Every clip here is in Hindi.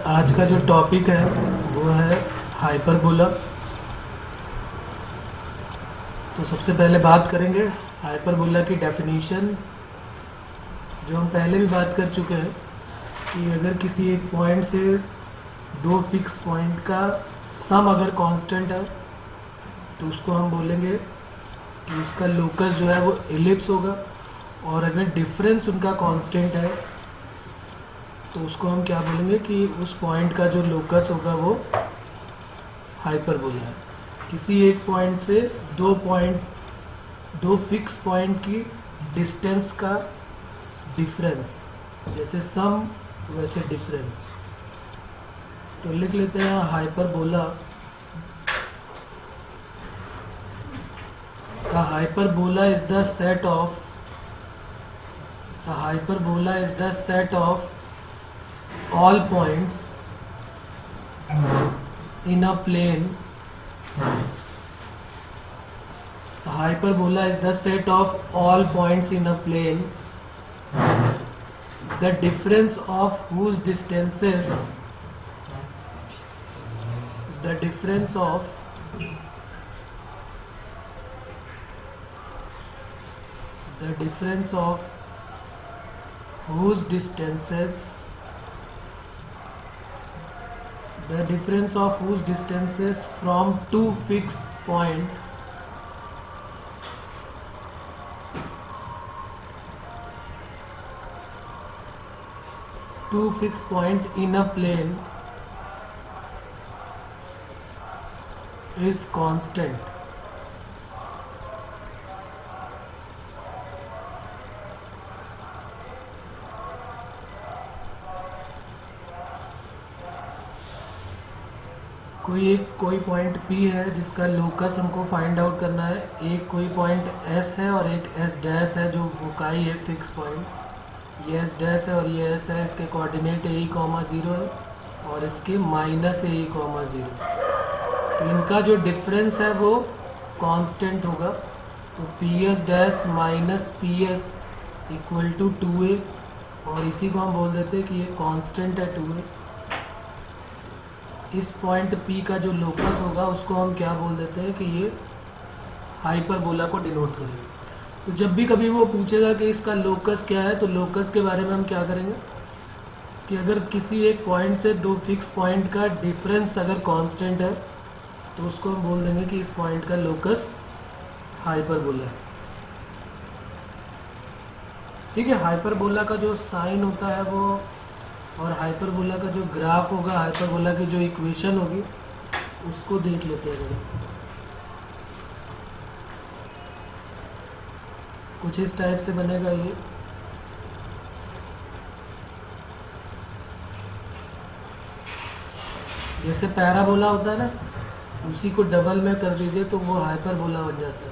आज का जो टॉपिक है वो है हाइपरबोला। तो सबसे पहले बात करेंगे हाइपरबोला की डेफिनेशन, जो हम पहले भी बात कर चुके हैं कि अगर किसी एक पॉइंट से दो फिक्स पॉइंट का सम अगर कांस्टेंट है तो उसको हम बोलेंगे कि उसका लोकस जो है वो एलिप्स होगा, और अगर डिफरेंस उनका कांस्टेंट है तो उसको हम क्या बोलेंगे कि उस पॉइंट का जो लोकस होगा वो हाइपरबोला है। किसी एक पॉइंट से दो फिक्स पॉइंट की डिस्टेंस का डिफरेंस, जैसे सम वैसे डिफरेंस। तो लिख लेते हैं hyperbola. A hyperbola is the set of all points in a plane. A hyperbola is the set of all points in a plane, the difference of whose distances from two fixed point in a plane is constant. कोई पॉइंट P है जिसका लोकस हमको फाइंड आउट करना है। एक कोई पॉइंट S है और एक S डैश है जो फोकाई है फिक्स पॉइंट। ये S डैश है और ये S है, इसके कोऑर्डिनेट AE,0 है और इसके -AE,0। तो इनका जो डिफरेंस है वो कांस्टेंट होगा। तो PS dash minus PS equal to 2A, और इसी को हम बोल देते हैं कि ये कांस्टेंट है 2A। इस पॉइंट P का जो लोकस होगा उसको हम क्या बोल देते हैं कि ये हाइपरबोला को डिनोट करेगा। तो जब भी कभी वो पूछेगा कि इसका लोकस क्या है, तो लोकस के बारे में हम क्या करेंगे कि अगर किसी एक पॉइंट से दो फिक्स पॉइंट का डिफरेंस अगर कांस्टेंट है तो उसको हम बोल देंगे कि इस पॉइंट का लोकस हाइपरबोला है। ठीक है। हाइपरबोला का जो साइन होता है वो, और हाइपरबोला का जो ग्राफ होगा, हाइपरबोला की जो इक्वेशन होगी उसको देख लेते हैं। कुछ इस टाइप से बनेगा ये। जैसे पैराबोला होता है ना, उसी को डबल में कर दीजिए तो वो हाइपरबोला बन जाता है।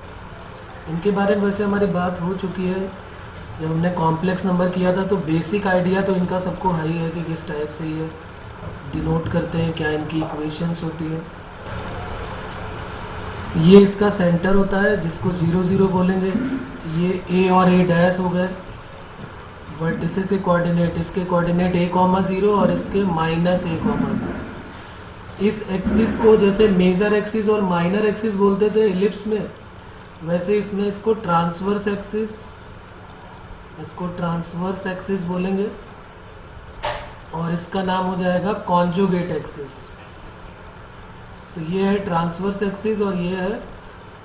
इनके बारे में वैसे हमारी बात हो चुकी है जब हमने कॉम्प्लेक्स नंबर किया था। तो बेसिक आइडिया तो इनका सबको है ही है कि किस टाइप से ये डिनोट करते हैं, क्या इनकी इक्वेशंस होती है। ये इसका सेंटर होता है जिसको 0 0 बोलेंगे। ये A और A डैश हो गए वर्टिसेस के कोऑर्डिनेट, इसके कोऑर्डिनेट A,0 और इसके -A,0। इस एक्सिस को जैसे मेजर एक्सिस और माइनर एक्सिस बोलते थे इलिप्स में, वैसे इसमें इसको ट्रांसवर्स एक्सिस बोलेंगे, और इसका नाम हो जाएगा कॉन्जुगेट एक्सिस। तो ये है ट्रांसवर्स एक्सिस और ये है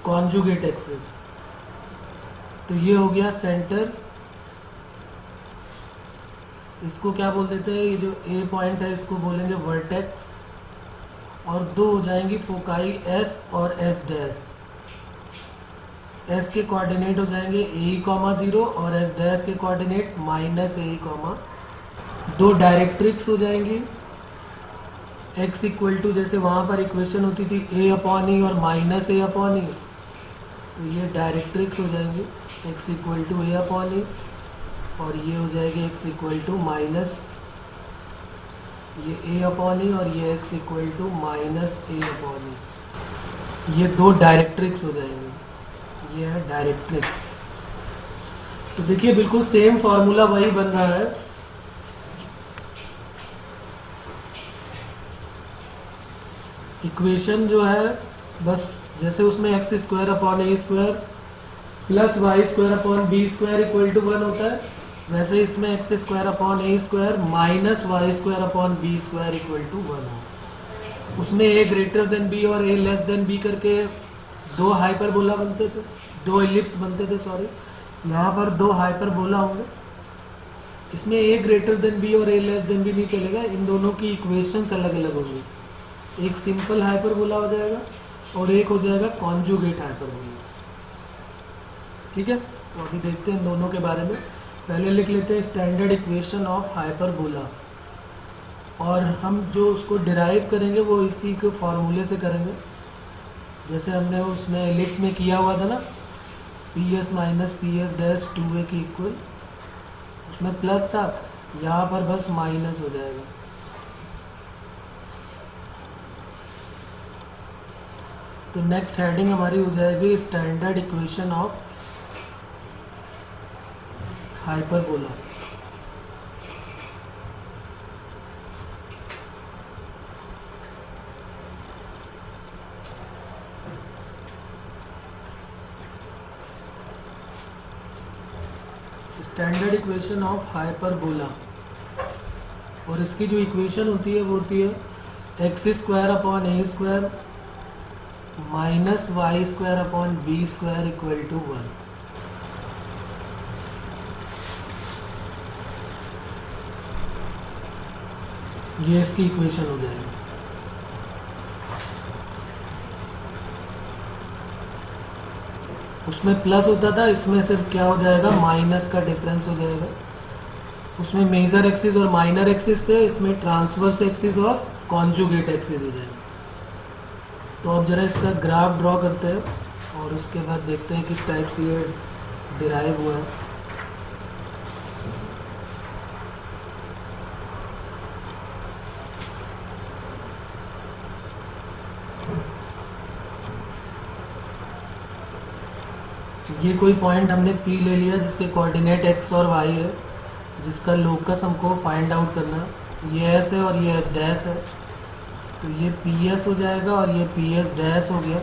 कॉन्जुगेट एक्सिस। तो ये हो गया सेंटर। इसको क्या बोल देते हैं, ये जो A पॉइंट है इसको बोलेंगे वर्टेक्स, और दो हो जाएंगी फोकाई S और S डैश। S के कोऑर्डिनेट हो जाएंगे AE,0 और S डैश के कोऑर्डिनेट -AE,। दो डायरेक्ट्रिक्स हो जाएंगी x इक्वल टू, जैसे वहाँ पर इक्वेशन होती थी A/E और -A/E, तो ये डायरेक्ट्रिक्स हो जाएंगी x इक्वल टू A/E, और ये हो जाएगी x इक्वल टू माइनस ये A/E और ये x इक्वल टू -A/E। ये दो डायरेक्ट्रिक्स हो जाएंगे। ये है डायरेक्ट्रिक्स। तो देखिए बिल्कुल सेम फार्मूला वही बन रहा है इक्वेशन जो है बस जैसे उसमें x square upon A square plus y square upon B square equal to 1 होता है, वैसे इसमें x square upon A square minus y square upon B square equal to 1 हो। उसमें ए ग्रेटर देन बी और ए लेस देन बी करके दो हाइपरबोला बनते थे, दो एलिप्स बनते थे, सॉरी यहाँ पर दो हाइपरबोला होंगे। इसमें ए ग्रेटर देन बी और ए लेस देन बी नहीं चलेगा, इन दोनों की इक्वेशंस अलग अलग होंगी। एक सिंपल हाइपरबोला हो जाएगा और एक हो जाएगा कॉन्जुगेट हाइपरबोला। ठीक है, तो अभी देखते हैं इन दोनों के बारे में। पहले लिख लेते हैं स्टैंडर्ड इक्वेशन ऑफ हाइपरबोला, और हम जो उसको डिराइव करेंगे वो इसी के फॉर्मूले से करेंगे, जैसे हमने उसमें एलिप्स में किया हुआ था ना, P S minus P S dash 2a की इक्वल, उसमें प्लस था, यहाँ पर बस माइनस हो जाएगा। तो नेक्स्ट हेडिंग हमारी हो जाएगी standard equation of hyperbola. Standard equation of hyperbola, और इसकी जो इक्वेशन होती है वो होती है x square upon A square minus y square upon B square equal to 1। ये इसकी इक्वेशन हो जाएगी। उसमें प्लस होता था, इसमें सिर्फ क्या हो जाएगा, माइनस का डिफरेंस हो जाएगा। उसमें मेजर एक्सिस और माइनर एक्सिस थे, इसमें ट्रांसवर्स एक्सिस और कॉन्जुगेट एक्सिस हो जाएगा। तो अब जरा इसका ग्राफ ड्रॉ करते हैं और उसके बाद देखते हैं किस टाइप से ये डिराइव हुआ है। ये कोई पॉइंट हमने P ले लिया जिसके कोऑर्डिनेट x और y है, जिसका लोकस हमको फाइंड आउट करना है। ये S है और ये S डैश है, तो ये PS हो जाएगा और ये PS डैश हो गया।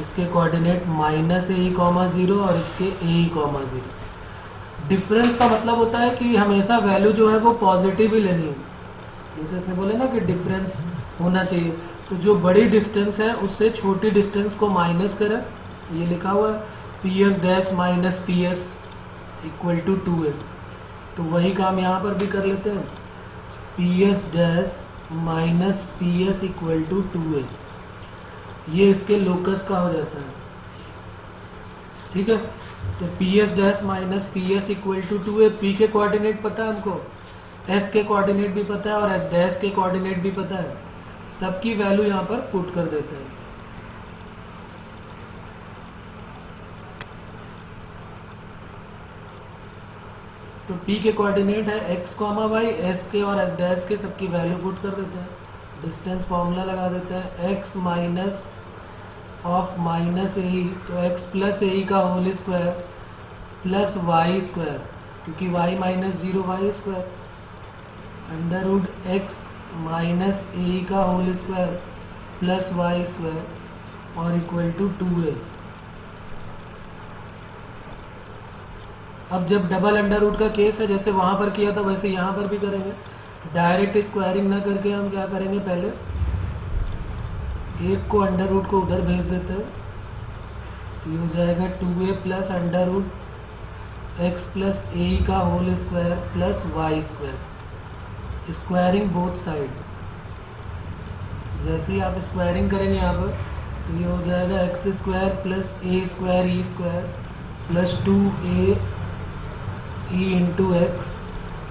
इसके कोऑर्डिनेट माइनस (-0) और इसके (a,0). डिफरेंस का मतलब होता है कि हमेशा वैल्यू जो है वो पॉजिटिव ही लेनी है। जैसे इसने बोले ना कि डिफरेंस होना चाहिए, तो जो बड़ी डिस्टेंस है उससे छोटी डिस्टेंस को माइनस करें। ये लिखा हुआ है PS dash minus PS equal to 2a, तो वही काम यहाँ पर भी कर लेते हैं। PS dash minus PS equal to 2a, ये इसके लोकस का हो जाता है। ठीक है, तो PS dash minus PS equal to 2a, P के कोऑर्डिनेट पता है हमको, S के कोऑर्डिनेट भी पता है और S डैश के कोऑर्डिनेट भी पता है। सबकी वैल्यू यहाँ पर पुट कर देते हैं। तो P के कोऑर्डिनेट है x, y, S के और S डैश के सबकी वैल्यू पुट कर देते हैं। डिस्टेंस फॉर्मूला लगा देते हैं, x minus of minus a, तो x प्लस ए का whole square plus y square, क्योंकि y minus 0 y square, under root x minus a का whole square plus y square और इक्वल टू 2a। अब जब डबल अंडर रूट का केस है, जैसे वहाँ पर किया था वैसे यहाँ पर भी करेंगे। डायरेक्ट स्क्वायरिंग ना करके हम क्या करेंगे, पहले एक को अंडर रूट को उधर भेज देते हैं, तो ये हो जाएगा 2a plus under root x plus a का whole square plus y square, squaring both side. जैसे ही आप स्क्वायरिंग करेंगे यहाँ पर, तो ये हो जाएगा x square plus a square e square plus 2a e into x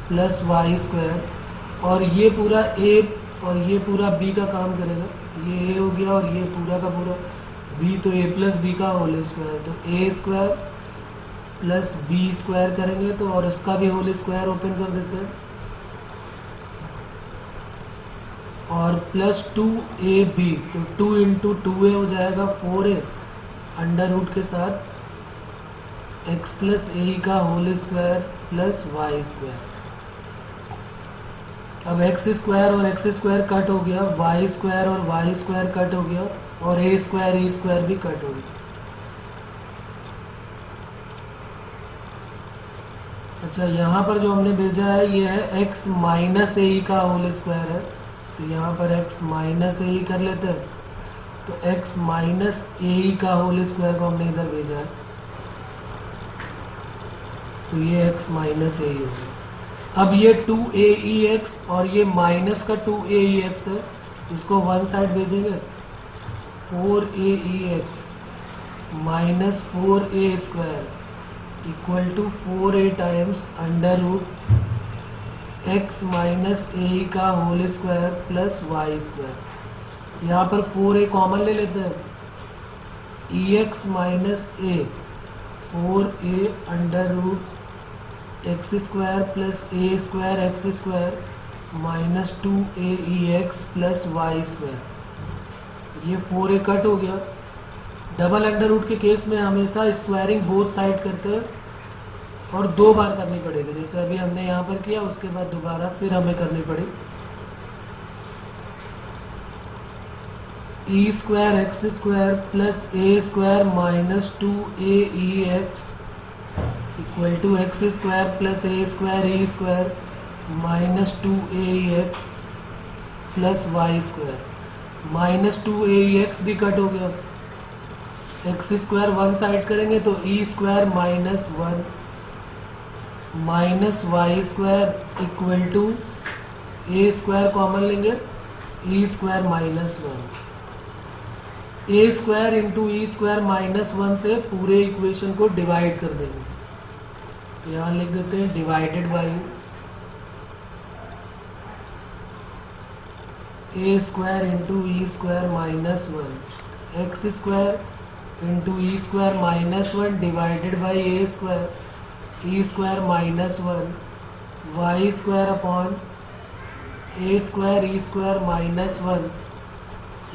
plus y square, और ये पूरा a और ये पूरा b का काम करेगा। ये a हो गया और ये पूरा का पूरा b, तो a प्लस b का होल स्क्वायर, तो a square plus b square करेंगे तो, और उसका भी होल स्क्वायर ओपन कर देते हैं, और प्लस 2ab, तो 2 इंटू 2a हो जाएगा 4a अंडर रूट के साथ x प्लस ए का whole square plus y square. अब एक्स स्क्वायर और एक्स स्क्वायर कट हो गया, वाई स्क्वायर और वाई स्क्वायर कट हो गया, और ए स्क्वायर भी कट हो गया। अच्छा, यहाँ पर जो हमने भेजा है ये है x माइनस ए का होल स्क्वायर है, तो यहाँ पर x माइनस ए कर लेते हैं, तो x माइनस ए का होल स्क्वायर को हमने इधर भेजा है, तो ये x माइनस ए हो गया। अब ये 2aex और ये माइनस का 2aex है, इसको वन साइड भेजेंगे, 4aex minus 4a square equal to 4a times under root x minus a का whole square plus y square. यहाँ पर 4a कॉमन ले लेते हैं, e x minus a 4a under root x square plus a square x square minus 2aex plus y square. ये 4a कट हो गया। डबल अंडर रूट के केस में हमेशा स्क्वायरिंग बोथ साइड करते हैं और 2 बार करनी पड़ेगी, जैसे अभी हमने यहाँ पर किया, उसके बाद दोबारा फिर हमें करनी पड़ेगी। E square x square plus a square minus 2aex equal to x square plus a square e square minus 2aex plus y square. Minus 2aex भी कट हो गया, एक्स स्क्वायर वन साइड करेंगे तो e square minus 1 minus y square equal to a square common लेंगे, e square minus 1। A square into e square minus 1 से पूरे इक्वेशन को डिवाइड कर देंगे, तो यहाँ लिख देते हैं divided by a square into e square minus 1 x square into e square minus 1 divided by a square e square minus 1 y square upon A square e square minus 1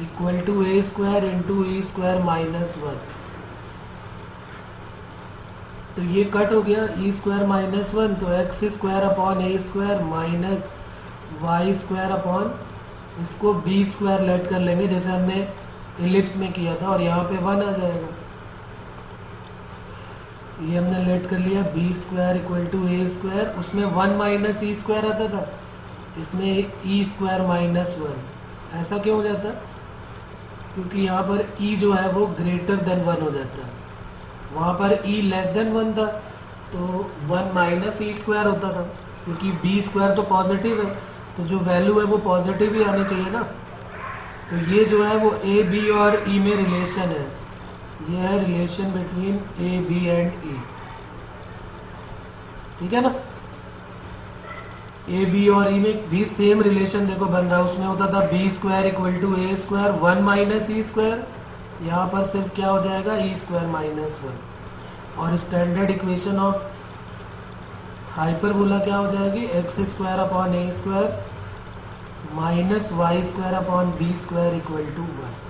equal to a square into e square minus 1। तो ये कट हो गया, ई स्क्वायर माइनस 1, तो एक्स स्क्वायर अपॉन ए square minus y square upon, इसको बी स्क्वायर लेट कर लेंगे जैसे हमने इलिप्स में किया था, और यहाँ पे 1 आ जाएगा। ये हमने लेट कर लिया, b square equal to a square, उसमें 1 माइनस ई स्क्वायर आता था, इसमें ई स्क्वायर माइनस 1। ऐसा क्यों हो जाता है? क्योंकि यहाँ पर ई जो है वो ग्रेटर देन 1 हो जाता है, वहाँ पर ई लेस देन 1 था तो 1 माइनस ई स्क्वायर होता था, क्योंकि बी स्क्वायर तो पॉजिटिव है, तो जो वैल्यू है वो पॉजिटिव ही आनी चाहिए ना। तो ये जो है वो ए बी और ई में रिलेशन है, ये है relation between a b and e, ठीक है ना। ए बी और ई में भी सेम रिलेशन देखो बन रहा है, उसमें होता था b square equal to a square 1 minus e square, यहाँ पर सिर्फ क्या हो जाएगा ई स्क्वायर माइनस 1। और स्टैंडर्ड इक्वेशन ऑफ हाइपरबोला क्या हो जाएगी, x square upon A square minus y square upon B square equal to 1।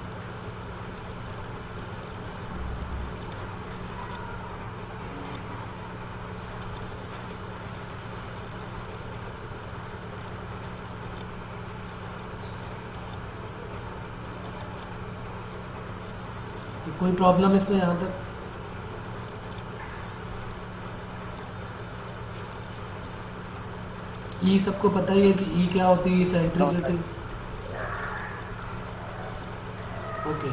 तो कोई प्रॉब्लम इसमें यहाँ तक? ई सबको पता ही है कि ई क्या होती है, इसेंट्रिसिटी। ओके,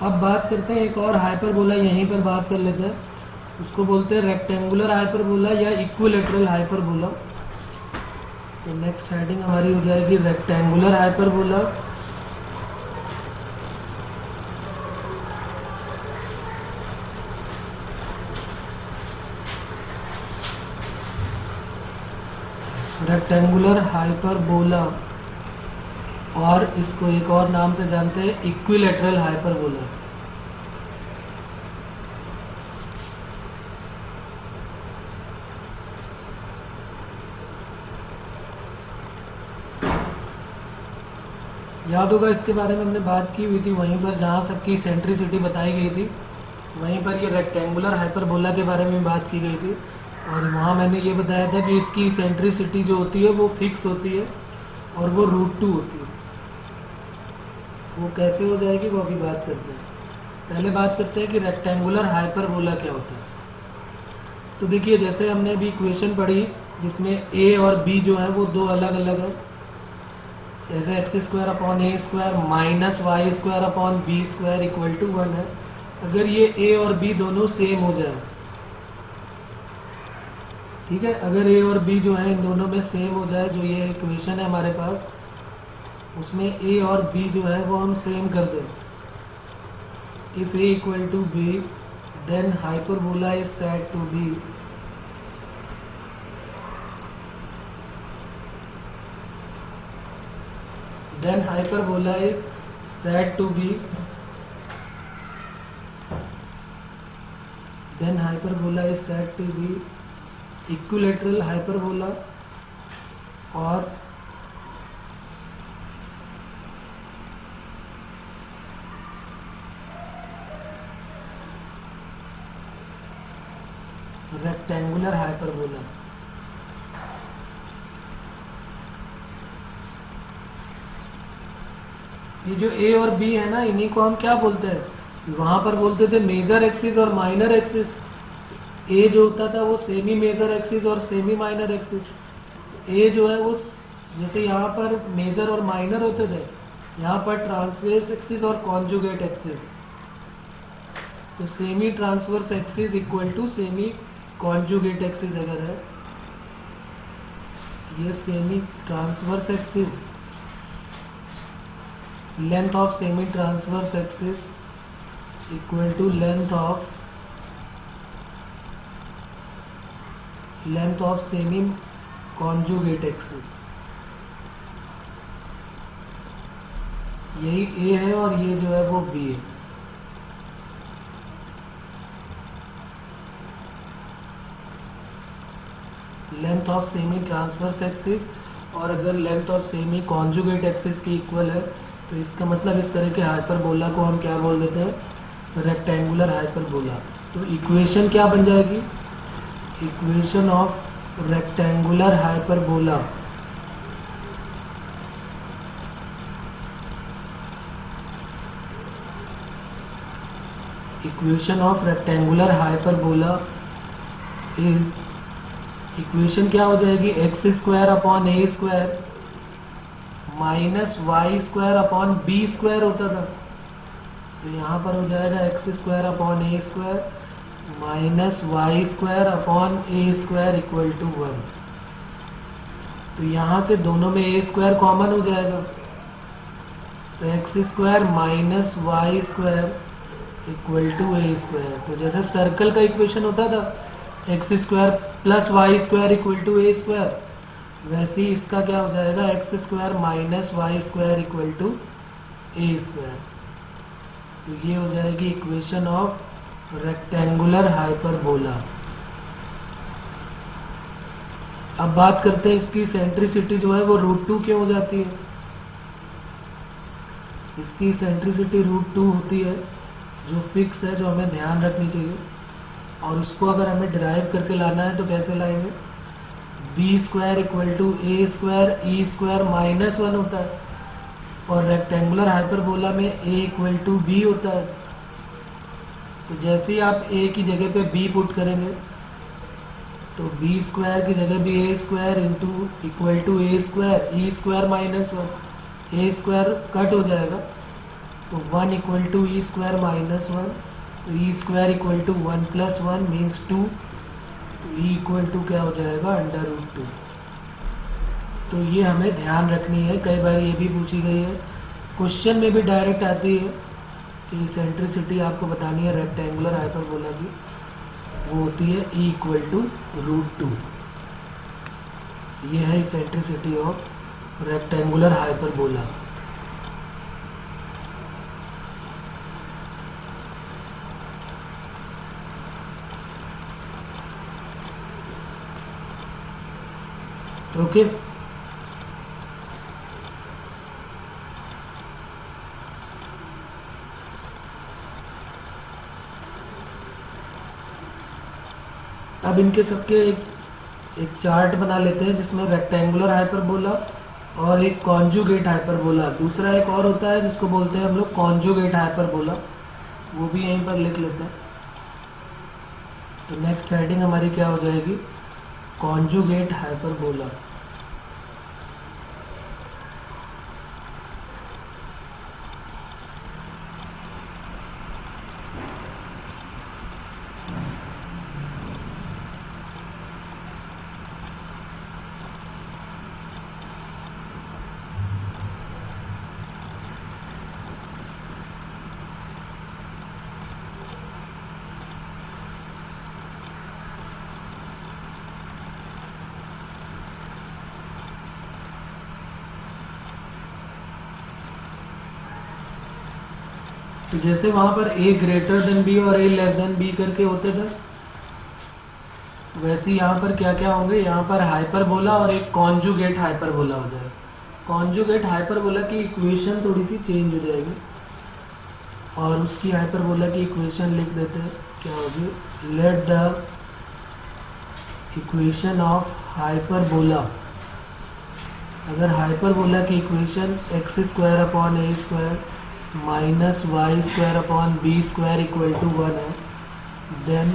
अब बात करते हैं एक और हाइपरबोला, यहीं पर बात कर लेते हैं, उसको बोलते हैं रेक्टेंगुलर हाइपरबोला या इक्विलैटरल हाइपरबोला। तो नेक्स्ट हेडिंग हमारी हो जाएगी रेक्टेंगुलर हाइपरबोला। रेक्टेंगुलर हाइपरबोला, और इसको एक और नाम से जानते हैं इक्विलैटरल हाइपरबोला। याद होगा इसके बारे में हमने बात की हुई थी वहीं पर, जहाँ सबकी सेंट्रिसिटी बताई गई थी, वहीं पर ये रेक्टेंगुलर हाइपरबोला के बारे में बात की गई थी। और वहाँ मैंने ये बताया था कि इसकी सेंट्रिसिटी जो होती है वो फिक्स होती है और वो √2 होती है। वो कैसे हो जाएगी वो अभी बात करते हैं। पहले बात करते हैं कि रेक्टेंगुलर हाइपरबोला क्या होता है। तो देखिए, जैसे हमने अभी इक्वेशन पढ़ी जिसमें ए और बी जो है वो दो अलग अलग है, जैसे x² upon a² minus y² upon b² equal to 1 है। अगर ये a और b दोनों सेम हो जाए, ठीक है, अगर a और b जो है इन दोनों में सेम हो जाए, जो ये इक्वेशन है हमारे पास, उसमें a और b जो है वो हम सेम कर दें। If a equal to b then hyperbola is said to be then hyperbola is said to be equilateral hyperbola or rectangular hyperbola। ये जो ए और बी है ना, इन्हीं को हम क्या बोलते हैं, वहां पर बोलते थे मेजर एक्सिस और माइनर एक्सिस। ए जो होता था वो सेमी मेजर एक्सिस और सेमी माइनर एक्सिस। ए जो है वो जैसे यहाँ पर मेजर और माइनर होते थे, यहाँ पर ट्रांसवर्स एक्सिस और कॉन्जुगेट एक्सिस। तो semi transverse axis equal to semi conjugate axis अगर है, ये semi transverse axis, length of semi transverse axis equal to length of semi conjugate axis. यही ए है और ये जो है वो बी है। Length of semi transverse axis, और अगर length of semi conjugate axis की इक्वल है तो इसका मतलब इस तरह के हाइपरबोला को हम क्या बोल देते हैं, रेक्टेंगुलर हाइपरबोला। तो इक्वेशन क्या बन जाएगी, equation of rectangular hyperbola equation of rectangular hyperbola is, equation क्या हो जाएगी, x² upon a² minus y² upon b² होता था, तो यहाँ पर हो जाएगा x² upon a² minus y² upon a² equal to 1। तो यहाँ से दोनों में a² कॉमन हो जाएगा, तो x² minus y² equal to a²। तो जैसे सर्कल का इक्वेशन होता था x² plus y² equal to a², वैसे ही इसका क्या हो जाएगा, x² minus y² equal to a²। तो ये हो जाएगी इक्वेशन ऑफ रेक्टेंगुलर हाइपरबोला। अब बात करते हैं इसकी सेंट्रिसिटी जो है वो √2 क्यों हो जाती है। इसकी सेंट्रिसिटी √2 होती है, जो फिक्स है, जो हमें ध्यान रखनी चाहिए। और उसको अगर हमें डिराइव करके लाना है तो कैसे लाएंगे, b² equal to a² e² minus 1 होता है, और रेक्टेंगुलर हाइपरबोला में a इक्वल टू b होता है। तो जैसे ही आप a की जगह पे b पुट करेंगे तो b² की जगह भी a² into equal to a² e² minus 1, a² cut हो जाएगा तो 1 इक्वल टू e² माइनस 1, तो e² equal to 1 plus 1 means 2, तो e इक्वल टू क्या हो जाएगा, √2। तो ये हमें ध्यान रखनी है, कई बार ये भी पूछी गई है, क्वेश्चन में भी डायरेक्ट आती है कि सेंट्रिसिटी आपको बतानी है रेक्टेंगुलर हाइपरबोला की, वो होती है e इक्वल टू √2। ये है centricity of rectangular hyperbola. Okay, अब इनके सबके एक चार्ट बना लेते हैं जिसमें रेक्टेंगुलर हाइपरबोला और एक कॉन्जुगेट हाइपरबोला, दूसरा एक और होता है जिसको बोलते हैं हम लोग कॉन्जुगेट हाइपरबोला, वो भी यहीं पर लिख लेते हैं। तो नेक्स्ट हेडिंग हमारी क्या हो जाएगी, कॉन्जुगेट हाइपरबोला। तो जैसे वहां पर a ग्रेटर देन b और a लेस देन b करके होते थे, वैसे यहाँ पर क्या क्या होंगे, यहाँ पर हाइपरबोला और एक कॉन्जुगेट हाइपरबोला हो जाएगा। कॉन्जुगेट हाइपरबोला की इक्वेशन थोड़ी सी चेंज हो जाएगी और उसकी हाइपरबोला की इक्वेशन लिख देते हैं, क्या होगी, let the equation of hyperbola. अगर हाइपरबोला की equation x square upon A square minus y square upon B square equal to 1 है, then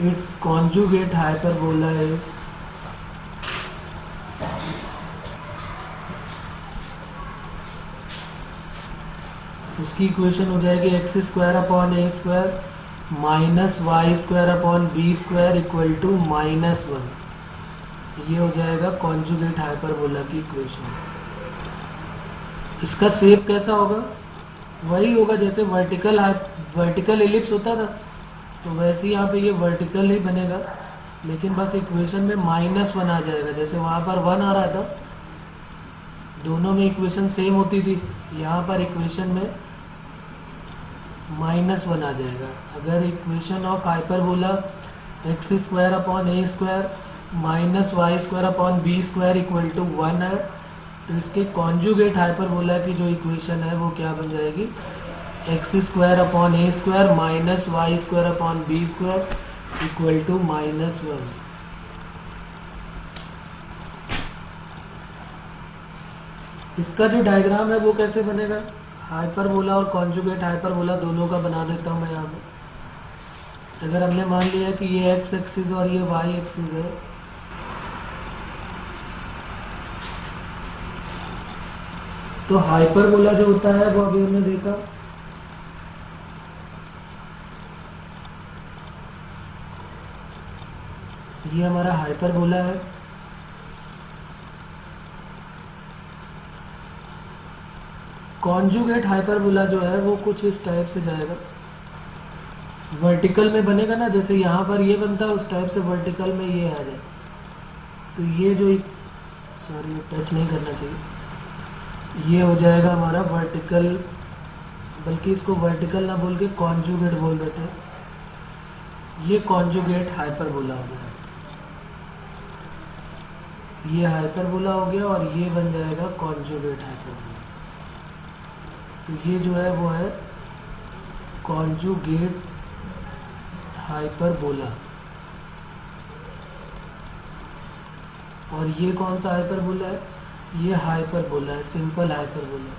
its conjugate hyperbola is उसकी इक्वेशन हो जाएगी x square upon A square minus y square upon B square equal to -1। ये हो जाएगा कॉन्जुगेट हाइपरबोला की इक्वेशन। इसका शेप कैसा होगा, वही होगा जैसे वर्टिकल एलिप्स होता था, तो वैसे यहाँ पे ये वर्टिकल ही बनेगा, लेकिन बस इक्वेशन में -1 आ जाएगा। जैसे वहाँ पर 1 आ रहा था, दोनों में इक्वेशन सेम होती थी, यहाँ पर इक्वेशन में -1 आ जाएगा। अगर equation of hyperbola x square upon A square minus y square upon B square equal to 1 है, तो इसके कॉन्जुगेट हाइपरबोला की जो इक्वेशन है वो क्या बन जाएगी, x square upon A square minus y square upon B square equal to -1। इसका जो डायग्राम है वो कैसे बनेगा, हाइपरबोला और कॉन्जुगेट हाइपरबोला दोनों का बना देता हूँ मैं यहाँ पे। अगर हमने मान लिया कि ये एक्स एक्सिस और ये वाई एक्सिस है, तो हाइपरबोला जो होता है वो अभी हमने देखा, ये हमारा हाइपरबोला है। कॉन्जुगेट हाइपरबोला जो है वो कुछ इस टाइप से जाएगा, वर्टिकल में बनेगा ना, जैसे यहाँ पर ये बनता है उस टाइप से वर्टिकल में ये आ जाए। तो ये जो सॉरी टच नहीं करना चाहिए, ये हो जाएगा हमारा वर्टिकल, बल्कि इसको वर्टिकल ना बोल के कॉन्जुगेट बोल देते हैं। ये कॉन्जुगेट हाइपरबोला हो गया, ये हाइपरबोला हो गया और ये बन जाएगा कॉन्जुगेट हाइपरबोला। तो ये जो है वो है कॉन्जुगेट हाइपरबोला। और ये कौन सा हाइपरबोला है, ये हाइपरबोला है, सिंपल हाइपरबोला।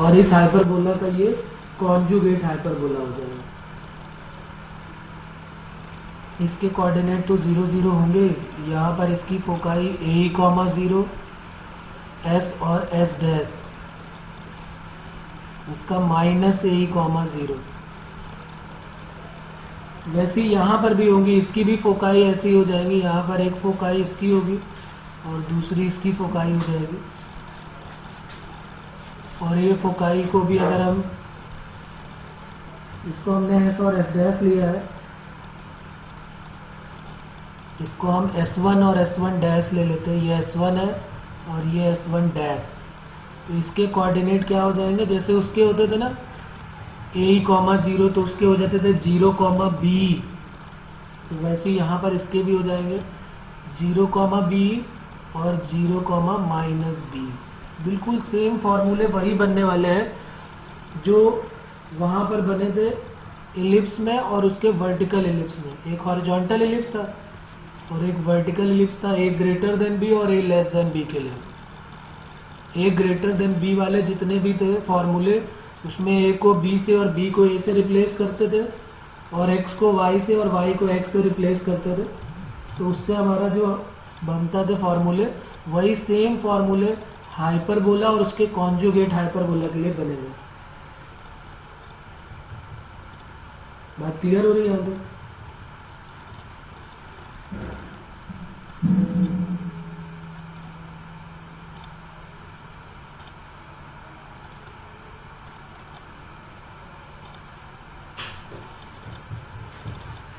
और इस हाइपरबोला का ये कॉन्जुगेट हाइपरबोला हो जाएगा। इसके कोऑर्डिनेट तो 0 0 होंगे, यहाँ पर इसकी फोकाई ए, 0 एस और एस डैश, इसका -a, 0। वैसे यहाँ पर भी होंगी, इसकी भी फोकाई ऐसी हो जाएंगी, यहाँ पर एक फोकाई इसकी होगी और दूसरी इसकी फोकाई हो जाएगी। और ये फोकाई को भी अगर हम, इसको हमने एस और एस डैश लिया है, इसको हम S1 और S1 डैश ले लेते हैं। ये S1 है और ये S1 डैश। तो इसके कोऑर्डिनेट क्या हो जाएंगे, जैसे उसके होते थे ना a, 0, तो उसके हो जाते थे 0, b। तो वैसे यहाँ पर इसके भी हो जाएंगे 0, b और 0, -b। बिल्कुल सेम फॉर्मूले वही बनने वाले हैं जो वहाँ पर बने थे इलिप्स में और उसके वर्टिकल इलिप्स में, एक हॉरिजॉन्टल इलिप्स था और एक वर्टिकल इलिप्स था, ए ग्रेटर देन बी और ए लेस देन बी के लिए। ए ग्रेटर देन बी वाले जितने भी थे फॉर्मूले, उसमें ए को बी से और बी को ए से रिप्लेस करते थे और एक्स को वाई से और वाई को एक्स से रिप्लेस करते थे। तो उससे हमारा जो बनता थे फॉर्मूले, वही सेम फॉर्मूले हाइपरबोला और उसके कॉन्जुगेट हाइपरबोला के लिए बनेंगे। बात क्लियर हो रही है यहाँ पे?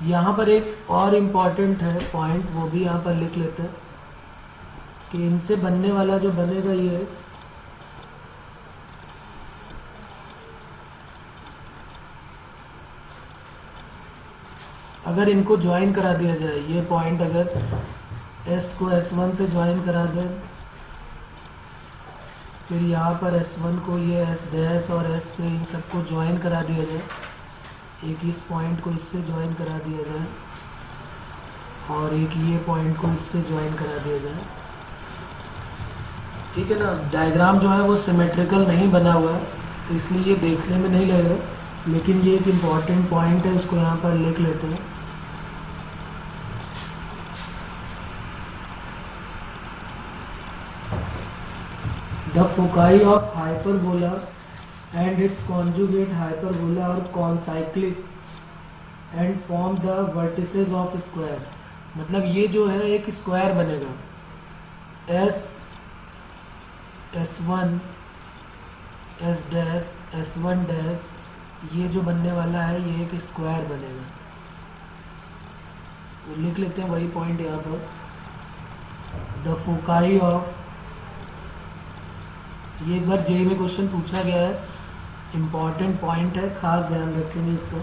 यहाँ पर एक और इम्पॉर्टेंट है पॉइंट, वो भी यहाँ पर लिख लेते हैं कि इनसे बनने वाला जो बनेगा ये है, अगर इनको ज्वाइन करा दिया जाए, ये पॉइंट अगर S को S1 से ज्वाइन करा दें, फिर यहाँ पर S1 को ये S डैश और S से इन सबको ज्वाइन करा दिया जाए, एक इस पॉइंट को इससे ज्वाइन करा दिया जाए और एक ये पॉइंट को इससे ज्वाइन करा दिया जाए, ठीक है ना। डायग्राम जो है वो सिमेट्रिकल नहीं बना हुआ है, तो इसलिए ये देखने में नहीं लगेगा, लेकिन ये एक इम्पॉर्टेंट पॉइंट है, इसको यहाँ पर लिख लेते हैं। The foci of hyperbola and its conjugate hyperbola are concyclic and form the vertices of square। मतलब ये जो है एक स्क्वायर बनेगा, S1 S dash S1 dash, ये जो बनने वाला है ये एक स्क्वायर बनेगा। तो लिख लेते हैं वही पॉइंट यहाँ पर, द फोकाई ऑफ, ये एक बार जेईई में क्वेश्चन पूछा गया है, इम्पॉर्टेंट पॉइंट है, खास ध्यान रखेंगे इसका।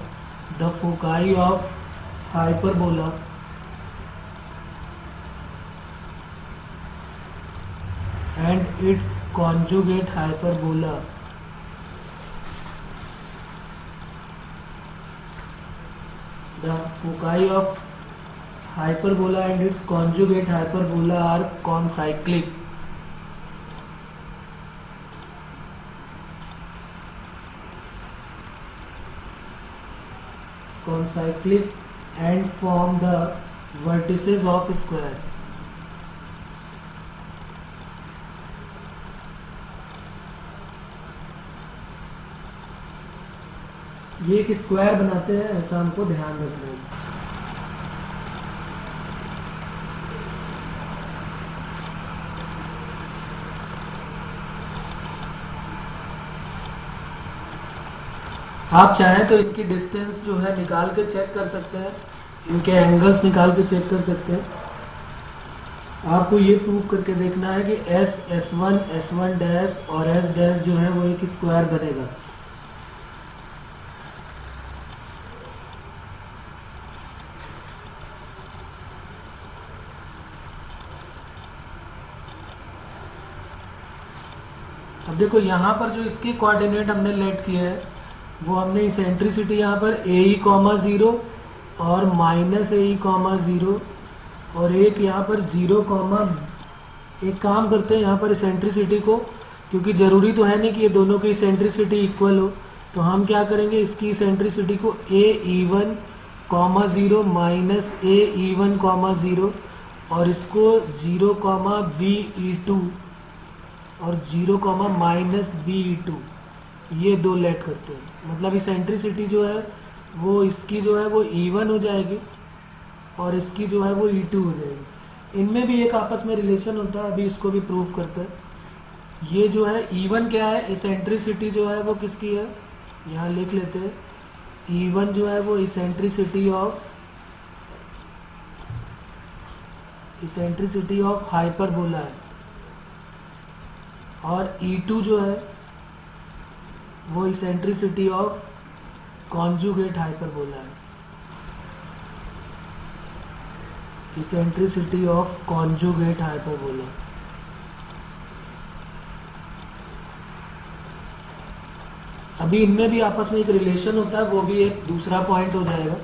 The foci of hyperbola and its conjugate hyperbola the foci of hyperbola and its conjugate hyperbola are concyclic and form the vertices of square। ये एक स्क्वायर बनाते हैं, ऐसा हमको ध्यान रखना है। आप चाहें तो इनकी डिस्टेंस जो है निकाल के चेक कर सकते हैं, इनके एंगल्स निकाल के चेक कर सकते हैं। आपको ये प्रूव करके देखना है कि S1 S1 डैश और S डैश जो है वो एक स्क्वायर बनेगा। अब देखो यहाँ पर जो इसके कोऑर्डिनेट हमने लेट किए हैं, वो हमने इसेंट्रिसिटी यहाँ पर AE, 0 और -AE, 0 और एक यहाँ पर 0, एक काम करते हैं यहाँ पर इसेंट्रिसिटी को, क्योंकि ज़रूरी तो है नहीं कि ये दोनों की इसेंट्रिसिटी इक्वल हो, तो हम क्या करेंगे, इसकी इसेंट्रिसिटी को AE1, 0 -AE1, 0 और इसको 0, BE2 और 0, -BE2, ये दो लेट करते हैं। मतलब इसेंट्रिसिटी जो है वो इसकी जो है वो E1 हो जाएगी और इसकी जो है वो E2 हो जाएगी। इनमें भी एक आपस में रिलेशन होता है, अभी इसको भी प्रूव करते हैं। ये जो है E1 क्या है, इसेंट्रिसिटी जो है वो किसकी है, यहाँ लिख लेते हैं। E1 जो है वो इसेंट्रिसिटी ऑफ हाइपरबोला है और E2 जो है वो इसेंट्रिसिटी ऑफ कॉन्जुगेट हाइपरबोला है, इसेंट्रिसिटी ऑफ कॉन्जुगेट हाइपरबोला। अभी इनमें भी आपस में एक रिलेशन होता है, वो भी एक दूसरा पॉइंट हो जाएगा।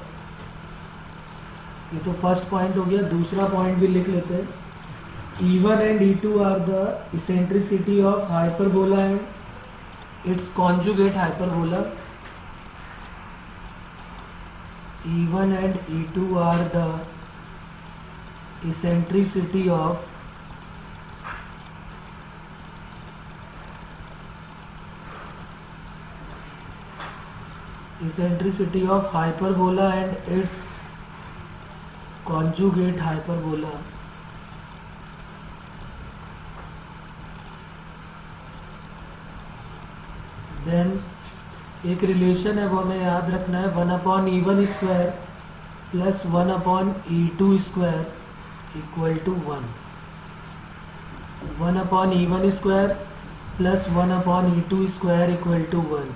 ये तो फर्स्ट पॉइंट हो गया, दूसरा पॉइंट भी लिख लेते हैं। E1 and E2 are the eccentricity of hyperbola and its conjugate hyperbola. E1 and E2 are the eccentricity of hyperbola and its conjugate hyperbola. Then एक रिलेशन है, वो हमें याद रखना है, 1/E1 square plus 1/E2 square equal to 1। 1/E1 square plus 1/E2 square equal to 1।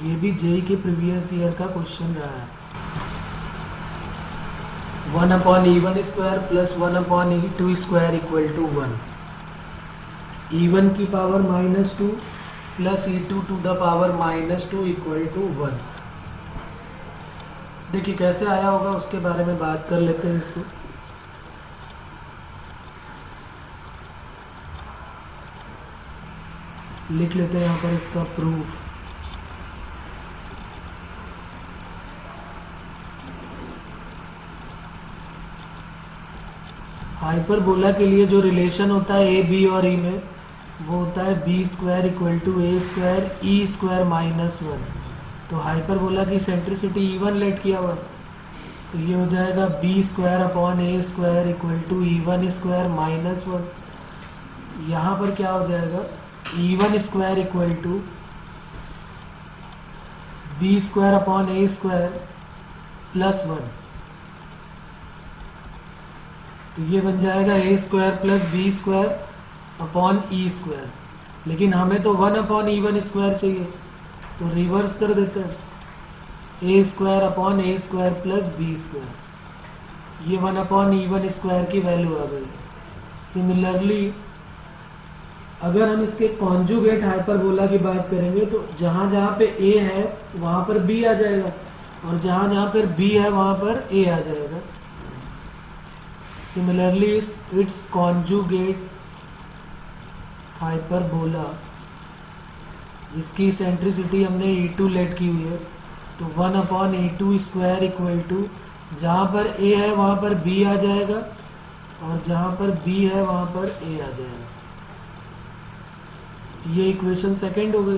ये भी जेई के प्रीवियस ईयर का क्वेश्चन रहा है। 1/E1 square plus 1/E2 square equal to 1। E1 की power -2 plus E2 to the power -2 equal to 1। देखिए कैसे आया होगा उसके बारे में बात कर लेते हैं। इसको लिख लेते हैं यहाँ पर इसका प्रूफ। हाइपरबोला के लिए जो रिलेशन होता है ए बी और ई में, वो होता है b square equal to a square e square -1। तो हाइपरबोला की सेंट्रिसिटी E1 लेट किया हुआ, तो ये हो जाएगा b square upon A square equal to E1 square -1। यहाँ पर क्या हो जाएगा, E1 square equal to b square upon A square plus 1। तो ये बन जाएगा a square plus b square upon e square. लेकिन हमें तो 1/E1 स्क्वायर चाहिए, तो रिवर्स कर देते हैं, ए स्क्वायर अपॉन ए स्क्वायर प्लस बी स्क्वायर। ये 1/E1 स्क्वायर की वैल्यू आ गई। सिमिलरली अगर हम इसके कॉन्जुगेट हाइपरबोला की बात करेंगे, तो जहाँ जहाँ पे ए है वहाँ पर बी आ जाएगा, और जहाँ जहाँ पर बी है वहाँ पर ए आ जाएगा। सिमिलरली इट्स कॉन्जुगेट हाइपरबोला, जिसकी सेंट्रिसिटी हमने E2 लेट की हुई है, तो 1/E2 स्क्वायर इक्वल टू जहाँ पर ए है वहाँ पर बी आ जाएगा, और जहाँ पर बी है वहाँ पर ए आ जाएगा। ये इक्वेशन सेकंड हो गई।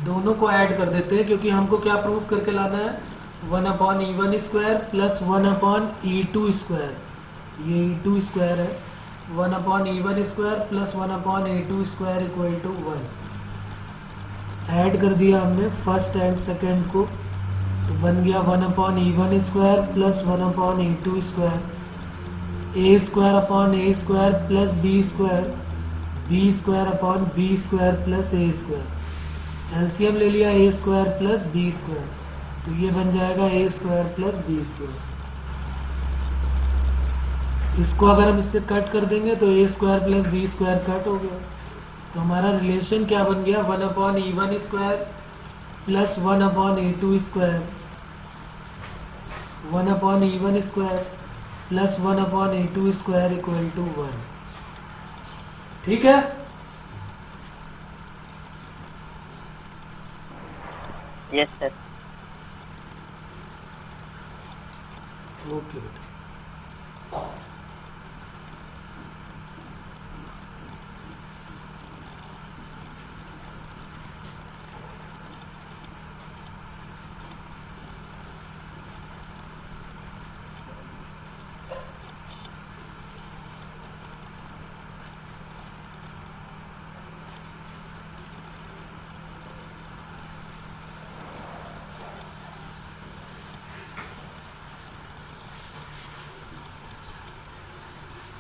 दोनों को ऐड कर देते हैं, क्योंकि हमको क्या प्रूव करके लाना है, 1/E1 square plus 1/E2 square. ये E2 स्क्वायर है, 1/E1 square plus 1/E2 square equal to 1। Add कर दिया हमने फर्स्ट एंड सेकंड को, तो बन गया 1/E1 square plus 1/E2 square, a square upon A square plus b square upon B square plus a square. LCM ले लिया a square plus b square, तो ये बन जाएगा a square plus b square. इसको अगर हम इससे कट कर देंगे तो a square plus b square cut हो गया। तो हमारा रिलेशन क्या बन गया, 1/E1 square plus 1/E2 square, 1/E1 square plus 1/E2 square equal to 1। ठीक है, यस सर। ओके बेटा।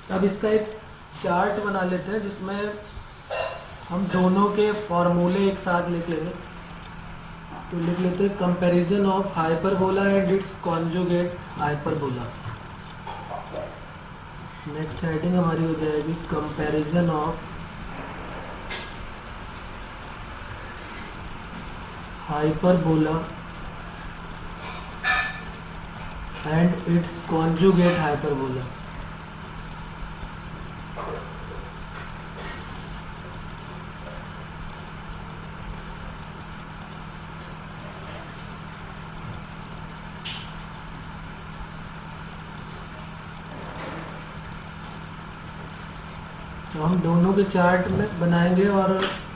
अब इसका एक चार्ट बना लेते हैं, जिसमें हम दोनों के फॉर्मूले एक साथ लिख लेंगे। तो लिख लेते हैं comparison of hyperbola and its conjugate hyperbola. Next heading हमारी हो जाएगी comparison of hyperbola and its conjugate hyperbola. तो हम दोनों के चार्ट में बनाएंगे और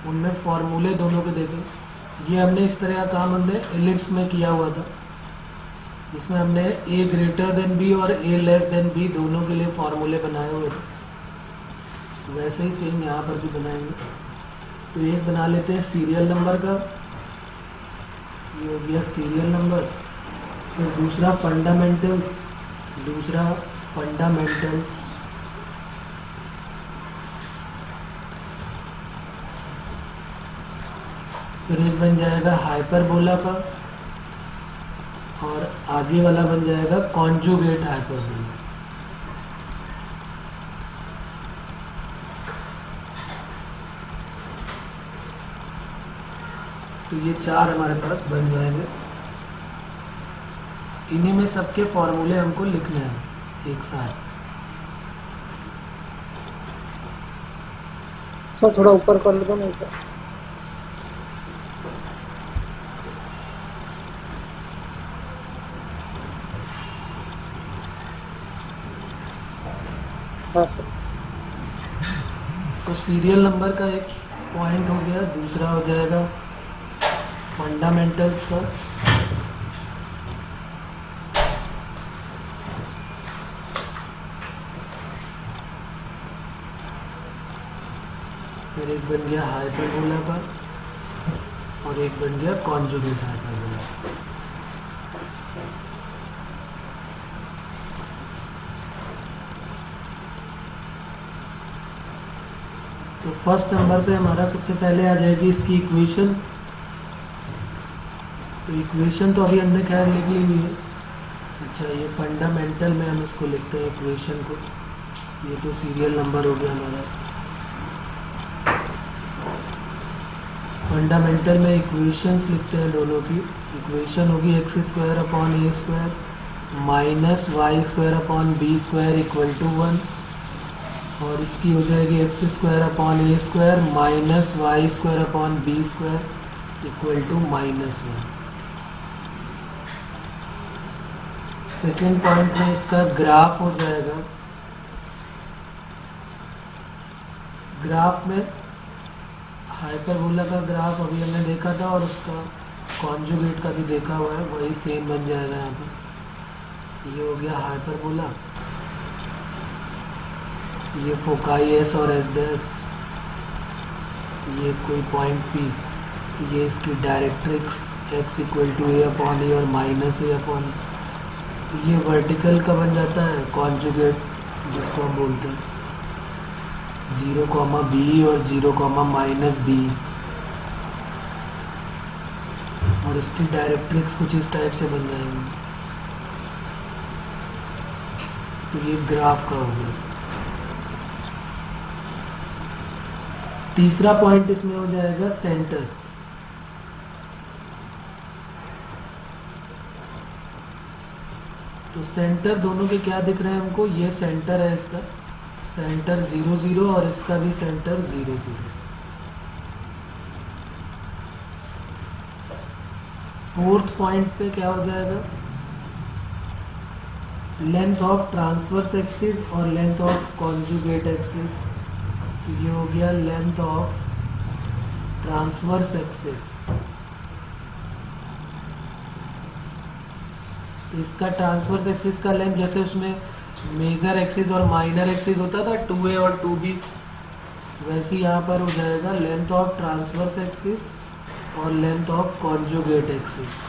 उनमें फॉर्मूले दोनों के देखें। ये हमने इस तरह का काम हमने एलिप्स में किया हुआ था, इसमें हमने a ग्रेटर देन b और a लेस देन b दोनों के लिए फॉर्मूले बनाए हुए थे। वैसे ही सेम यहाँ पर भी बनाएंगे। तो एक बना लेते हैं सीरियल नंबर का, ये हो गया सीरियल नंबर। फिर दूसरा फंडामेंटल्स, फिर एक बन जाएगा हाइपरबोला का और आगे वाला बन जाएगा कॉन्जुगेट हाइपरबोला। तो ये चार हमारे पास बन जाएंगे। इन्हीं में सबके फॉर्मूले हमको लिखने हैं एक साथ। सर थोड़ा ऊपर कर लो ना सर। हाँ सर। तो सीरियल नंबर का एक पॉइंट हो गया, दूसरा हो जाएगा फंडामेंटल्स का, फिर एक बन गया हाइपरबोला का और एक बन गया कॉन्जुगेट हाइपरबोला। तो फर्स्ट नंबर पे हमारा सबसे पहले आ जाएगी इसकी इक्वेशन। तो इक्वेशन तो अभी हमने खैर लिख ली हुई है। अच्छा, ये फंडामेंटल में हम इसको लिखते हैं इक्वेशन को। ये तो सीरियल नंबर हो गया हमारा। फंडामेंटल में इक्वेशंस लिखते हैं दोनों की। इक्वेशन होगी x square upon A square minus y square upon B square equal to 1, और इसकी हो जाएगी x square upon A square minus y square upon B square equal to -1। Second point में इसका ग्राफ हो जाएगा। ग्राफ में हाइपरबोला का ग्राफ अभी हमने देखा था और उसका कॉन्जुगेट का भी देखा हुआ है, वही सेम बन जाएगा यहाँ पर। ये हो गया हाइपरबोला, ये फोकाई एस और एस डैश, ये कोई पॉइंट पी, ये इसकी directrix x equal to a upon a और माइनस ए अपॉन, ये वर्टिकल का बन जाता है कॉन्जुगेट जिसको हम बोलते हैं 0, b और 0, -b, और इसकी डायरेक्ट्रिक्स कुछ इस टाइप से बन जाएंगी। तो ये ग्राफ का हो गया। तीसरा पॉइंट इसमें हो जाएगा सेंटर। तो सेंटर दोनों के क्या दिख रहे हैं हमको, ये सेंटर है, इसका सेंटर 0, 0 और इसका भी सेंटर 0, 0। फोर्थ पॉइंट पे क्या हो जाएगा, लेंथ ऑफ ट्रांसवर्स एक्सिस और लेंथ ऑफ कॉन्जुगेट एक्सिस। ये हो गया लेंथ ऑफ ट्रांसवर्स एक्सिस। तो इसका ट्रांसवर्स एक्सिस का लेंथ, जैसे उसमें मेजर एक्सिस और माइनर एक्सिस होता था 2a और 2b, वैसे यहाँ पर हो जाएगा लेंथ ऑफ ट्रांसवर्स एक्सिस और length of conjugate axis.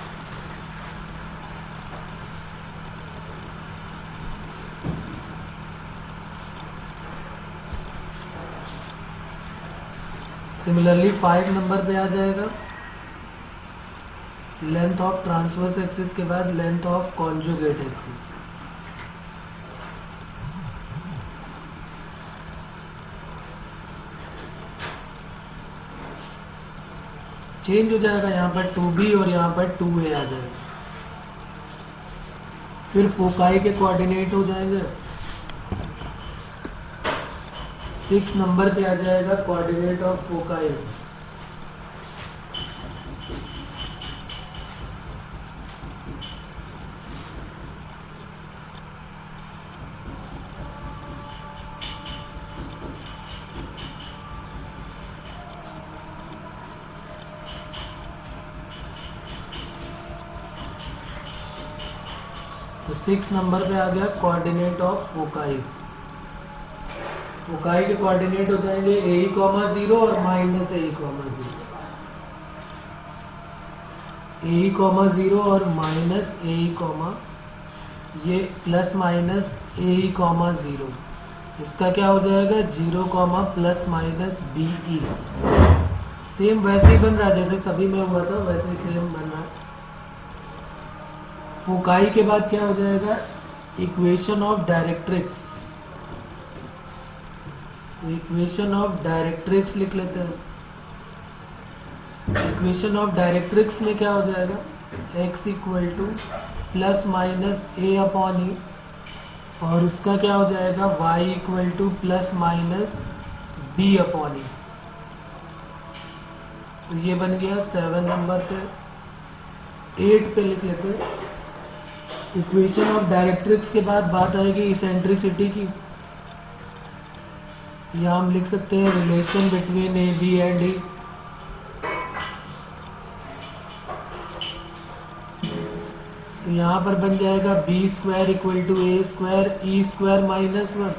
Similarly 5 number पे आ जाएगा लेंथ ऑफ ट्रांसवर्स एक्सिस के बाद length of conjugate axis. Change हो जाएगा, यहाँ पर 2b और यहाँ पर 2a आ जाएगा। फिर फोकाई के कोऑर्डिनेट हो जाएंगे, 6 नंबर पे आ जाएगा कोऑर्डिनेट ऑफ फोकाई। तो 6 नंबर पे आ गया कोऑर्डिनेट ऑफ फोकाई। फोकाई के कोऑर्डिनेट हो जाएंगे AE,0 और -AE,0। AE,0 और -AE, ये प्लस माइनस AE,0। इसका क्या हो जाएगा 0, प्लस माइनस BE। सेम वैसे ही बन रहा है जैसे सभी में हुआ था, वैसे ही सेम बन रहा है। फोकाई के बाद क्या हो जाएगा equation of directrix. Equation of directrix लिख लेते हैं। इक्वेशन ऑफ डायरेक्ट्रिक्स में क्या हो जाएगा x equal two plus minus A/E, और उसका क्या हो जाएगा y equal two plus minus B/E। तो ये बन गया 7 नंबर पे। 8 पे लिख लेते हैं। इक्वेशन ऑफ डायरेक्ट्रिक्स के बाद बात आएगी इसेंट्रिसिटी की। यहाँ हम लिख सकते हैं relation between a b and e. तो यहाँ पर बन जाएगा B² equal to A² E² -1,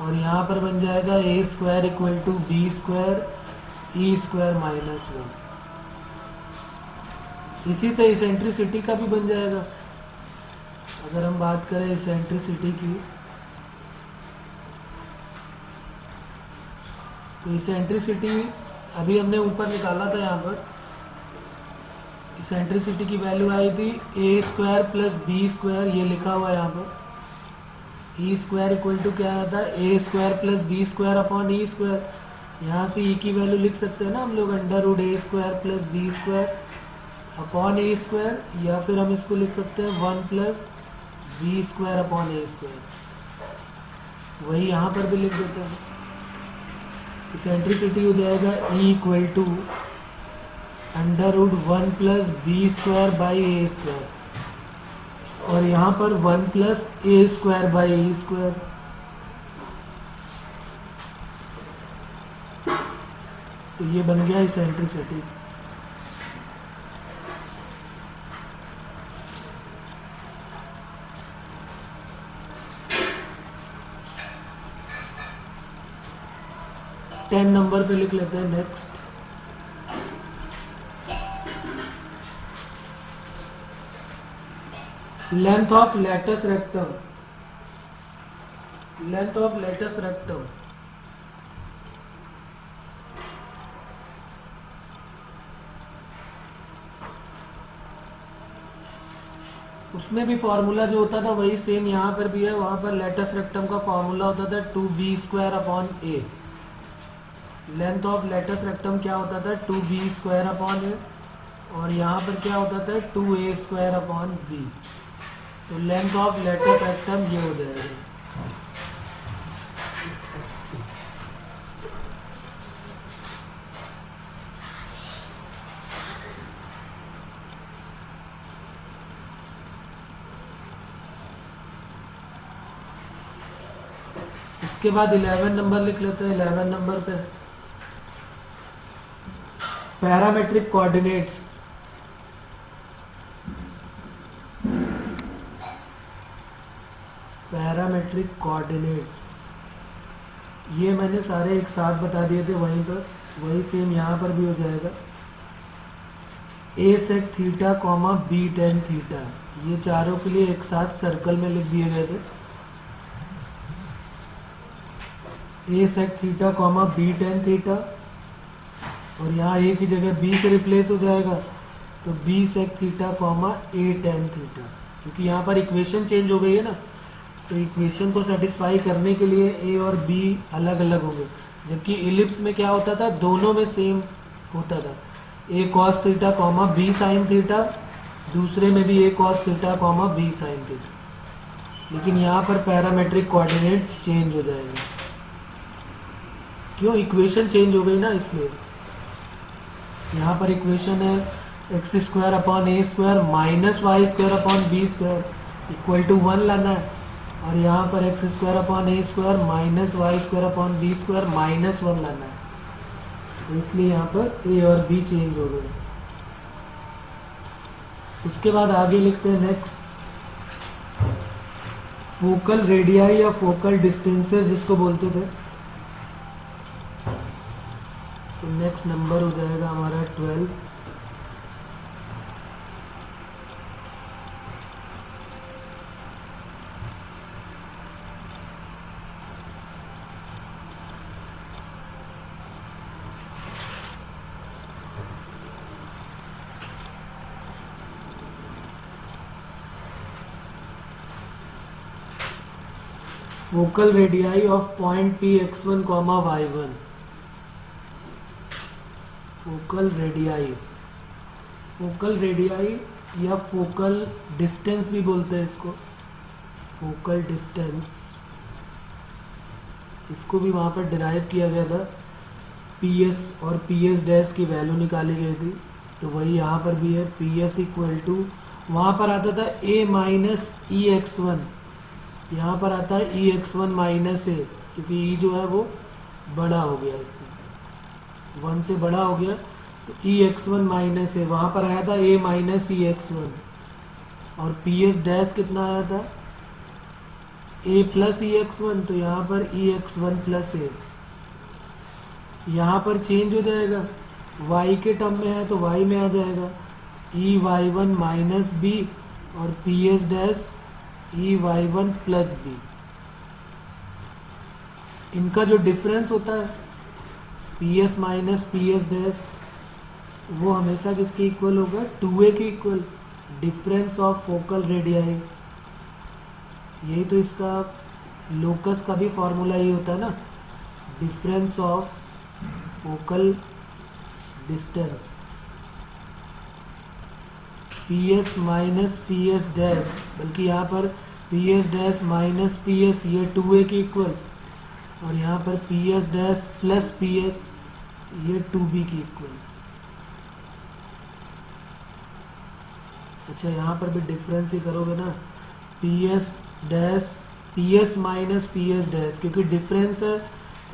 और यहाँ पर बन जाएगा A² equal to B² E² -1। इसी से इसेंट्रिसिटी का भी बन जाएगा। अगर हम बात करें इसेंट्रिसिटी की, तो इसेंट्रिसिटी अभी हमने ऊपर निकाला था। यहाँ पर इसेंट्रिसिटी की वैल्यू आई थी A² प्लस B², ये लिखा हुआ है यहाँ पर। E² इक्वल टू क्या आता है A² प्लस B²/E²। यहाँ से E की वैल्यू लिख सकते हैं ना हम लोग, √A² प्लस B²/A², या फिर हम इसको लिख सकते हैं 1 प्लस B²/A²। वही यहाँ पर भी लिख देते हैं। इसेंट्रिसिटी हो जाएगा E equal to √1 plus B²/A², और यहाँ पर 1 प्लस A²/E²। तो ये बन गया इसेंट्रिसिटी। टेन नंबर पे लिख लेते हैं next. Length of latus rectum. Length of latus rectum उसमें भी फॉर्मूला जो होता था वही सेम यहाँ पर भी है। वहां पर लेटस रेक्टम का फॉर्मूला होता था 2B²/A। Length of latus rectum क्या होता था 2B²/A, और यहाँ पर क्या होता था 2A²/B। तो लेंथ ऑफ लेटस रेक्टम ये हो जाएगा। इसके बाद 11 नंबर लिख लेते हैं। 11 नंबर पे पैरामेट्रिक कोऑर्डिनेट्स। पैरामेट्रिक कोऑर्डिनेट्स ये मैंने सारे एक साथ बता दिए थे वहीं पर, वही सेम यहाँ पर भी हो जाएगा। A sec theta, B tan theta, ये चारों के लिए एक साथ सर्कल में लिख दिए गए थे। A sec theta, B tan theta, और यहाँ A की जगह B से रिप्लेस हो जाएगा, तो B sec theta, A tan theta. क्योंकि यहाँ पर इक्वेशन चेंज हो गई है ना, तो इक्वेशन को सेटिस्फाई करने के लिए A और B अलग अलग होंगे। जबकि इलिप्स में क्या होता था, दोनों में सेम होता था। A cos theta comma b sine theta, दूसरे में भी a cos theta comma b sine theta, लेकिन यहाँ पर पैरामेट्रिक कोऑर्डिनेट्स चेंज हो जाएंगे। क्यों? इक्वेशन चेंज हो गई ना, इसलिए। यहाँ पर इक्वेशन है x square upon A square minus y square upon B square equal to 1 लाना है, और यहाँ पर एक्स स्क्वायर अपॉन ए square minus y square upon B square minus 1 लाना है, तो इसलिए यहाँ पर ए और बी चेंज हो गए। उसके बाद आगे लिखते हैं नेक्स्ट, फोकल रेडियाई या फोकल डिस्टेंसेस जिसको बोलते थे। तो नेक्स्ट नंबर हो जाएगा हमारा 12। Focal radii of point P x1 comma y1। Focal radii या फोकल डिस्टेंस भी बोलते हैं इसको, फोकल डिस्टेंस। इसको भी वहाँ पर डिराइव किया गया था, PS और PS डैश की वैल्यू निकाली गई थी, तो वही यहाँ पर भी है। PS इक्वल टू, वहाँ पर आता था a माइनस ई x1, यहाँ पर आता है ई x1 माइनस ए, क्योंकि ई जो है वो बड़ा हो गया, इससे 1 से बड़ा हो गया, तो ई x1 माइनस ए। वहाँ पर आया था a माइनस ई x1, और PS डैश कितना आया था a प्लस ई x1, तो यहाँ पर ई x1 प्लस ए। यहाँ पर चेंज हो जाएगा, y के टर्म में है तो y में आ जाएगा ई y1 माइनस बी, और PS dash e y1 plus b. इनका जो डिफरेंस होता है PS माइनस PS डैश, वो हमेशा किसके इक्वल होगा? 2a के equal, difference of focal radii. यही तो इसका लोकस का भी फॉर्मूला ये होता है ना, difference of focal distance. PS minus PS dash, बल्कि यहाँ पर PS डैश माइनस PS, ये 2a के इक्वल, और यहाँ पर PS डैश प्लस PS, ये 2b के इक्वल। अच्छा, यहाँ पर भी डिफरेंस ही करोगे ना, PS dash PS minus PS dash, क्योंकि डिफरेंस है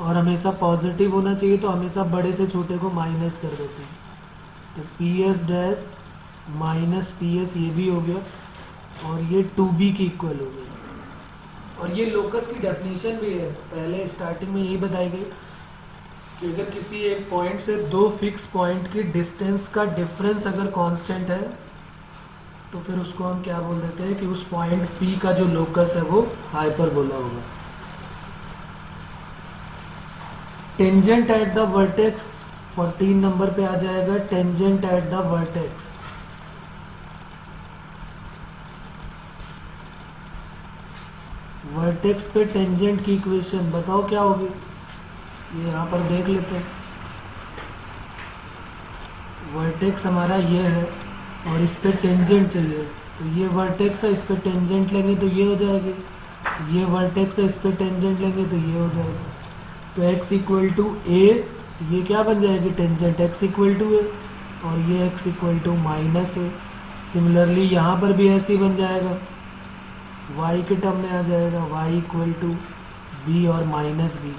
और हमेशा पॉजिटिव होना चाहिए, तो हमेशा बड़े से छोटे को माइनस कर देते हैं। तो PS डैश माइनस PS ये भी हो गया, और ये 2b की इक्वल हो गई। और ये लोकस की डेफिनेशन भी है, पहले स्टार्टिंग में यही बताई गई कि अगर किसी एक पॉइंट से दो फिक्स पॉइंट की डिस्टेंस का डिफरेंस अगर कांस्टेंट है, तो फिर उसको हम क्या बोल देते हैं कि उस पॉइंट P का जो लोकस है वो हाइपरबोला होगा। Tangent at the vertex 14 number पे आ जाएगा, tangent at the vertex. Vertex पे टेंजेंट की इक्वेशन बताओ क्या होगी, ये यहाँ पर देख लेते हैं। वर्टेक्स हमारा ये है और इस पे टेंजेंट चाहिए, तो ये वर्टेक्स है, इस पे टेंजेंट लेंगे तो ये हो जाएगी, ये वर्टेक्स है, इस पे टेंजेंट लेंगे तो ये हो जाएगा। तो x इक्वल टू ए, ये क्या बन जाएगी? Tangent x equal to a, और ये x equal to minus a. Similarly यहाँ पर भी ऐसे ही बन जाएगा, y के टर्म में आ जाएगा, y इक्वल टू बी और माइनस बी,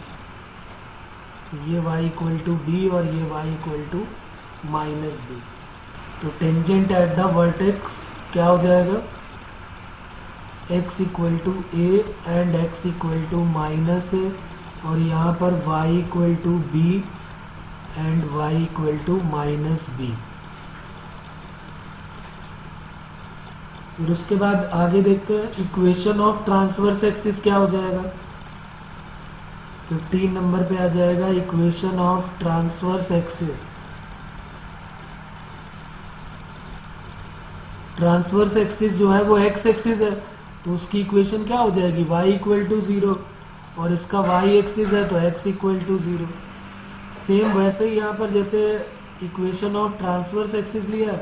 ये y इक्वल टू बी और ये y equal to minus b. तो टेंजेंट एट द वर्टेक्स क्या हो जाएगा? x equal to a and x equal to minus a, और यहाँ पर y equal to b and y equal to minus b. फिर उसके बाद आगे देखते हैं, इक्वेशन ऑफ ट्रांसवर्स एक्सिस क्या हो जाएगा? 15 नंबर पे आ जाएगा equation of transverse axis. Transverse axis जो है वो एक्स एक्सिस है, तो उसकी इक्वेशन क्या हो जाएगी? y इक्वल टू 0, और इसका y एक्सिस है तो x इक्वल टू 0। सेम वैसे ही यहाँ पर जैसे इक्वेशन ऑफ ट्रांसवर्स एक्सिस लिया,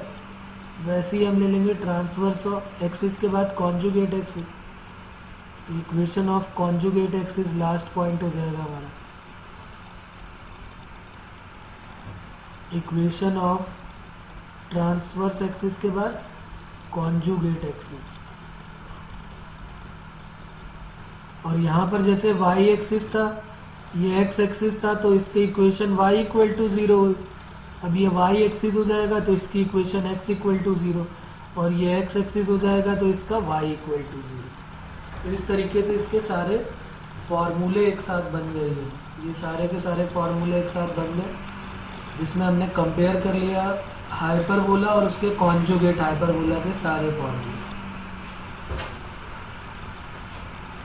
वैसे ही हम ले लेंगे ट्रांसवर्स एक्सिस के बाद conjugate axis. Equation of conjugate axis last point हो जाएगा हमारा। इक्वेशन ऑफ ट्रांसवर्स एक्सिस के बाद कॉन्जुगेट एक्सिस। और यहाँ पर जैसे y एक्सिस था, ये x एक्सिस था, तो इसकी इक्वेशन y इक्वल टू 0 हुई। अब ये y एक्सिस हो जाएगा तो इसकी इक्वेशन x इक्वल टू 0, और ये x एक्सिस हो जाएगा तो इसका y इक्वल टू 0। तो इस तरीके से इसके सारे फॉर्मूले एक साथ बन गए हैं। ये सारे के सारे फॉर्मूले एक साथ बन गए, जिसमें हमने कंपेयर कर लिया हाइपरबोला और उसके कॉन्जुगेट हाइपरबोला के सारे फॉर्मूले।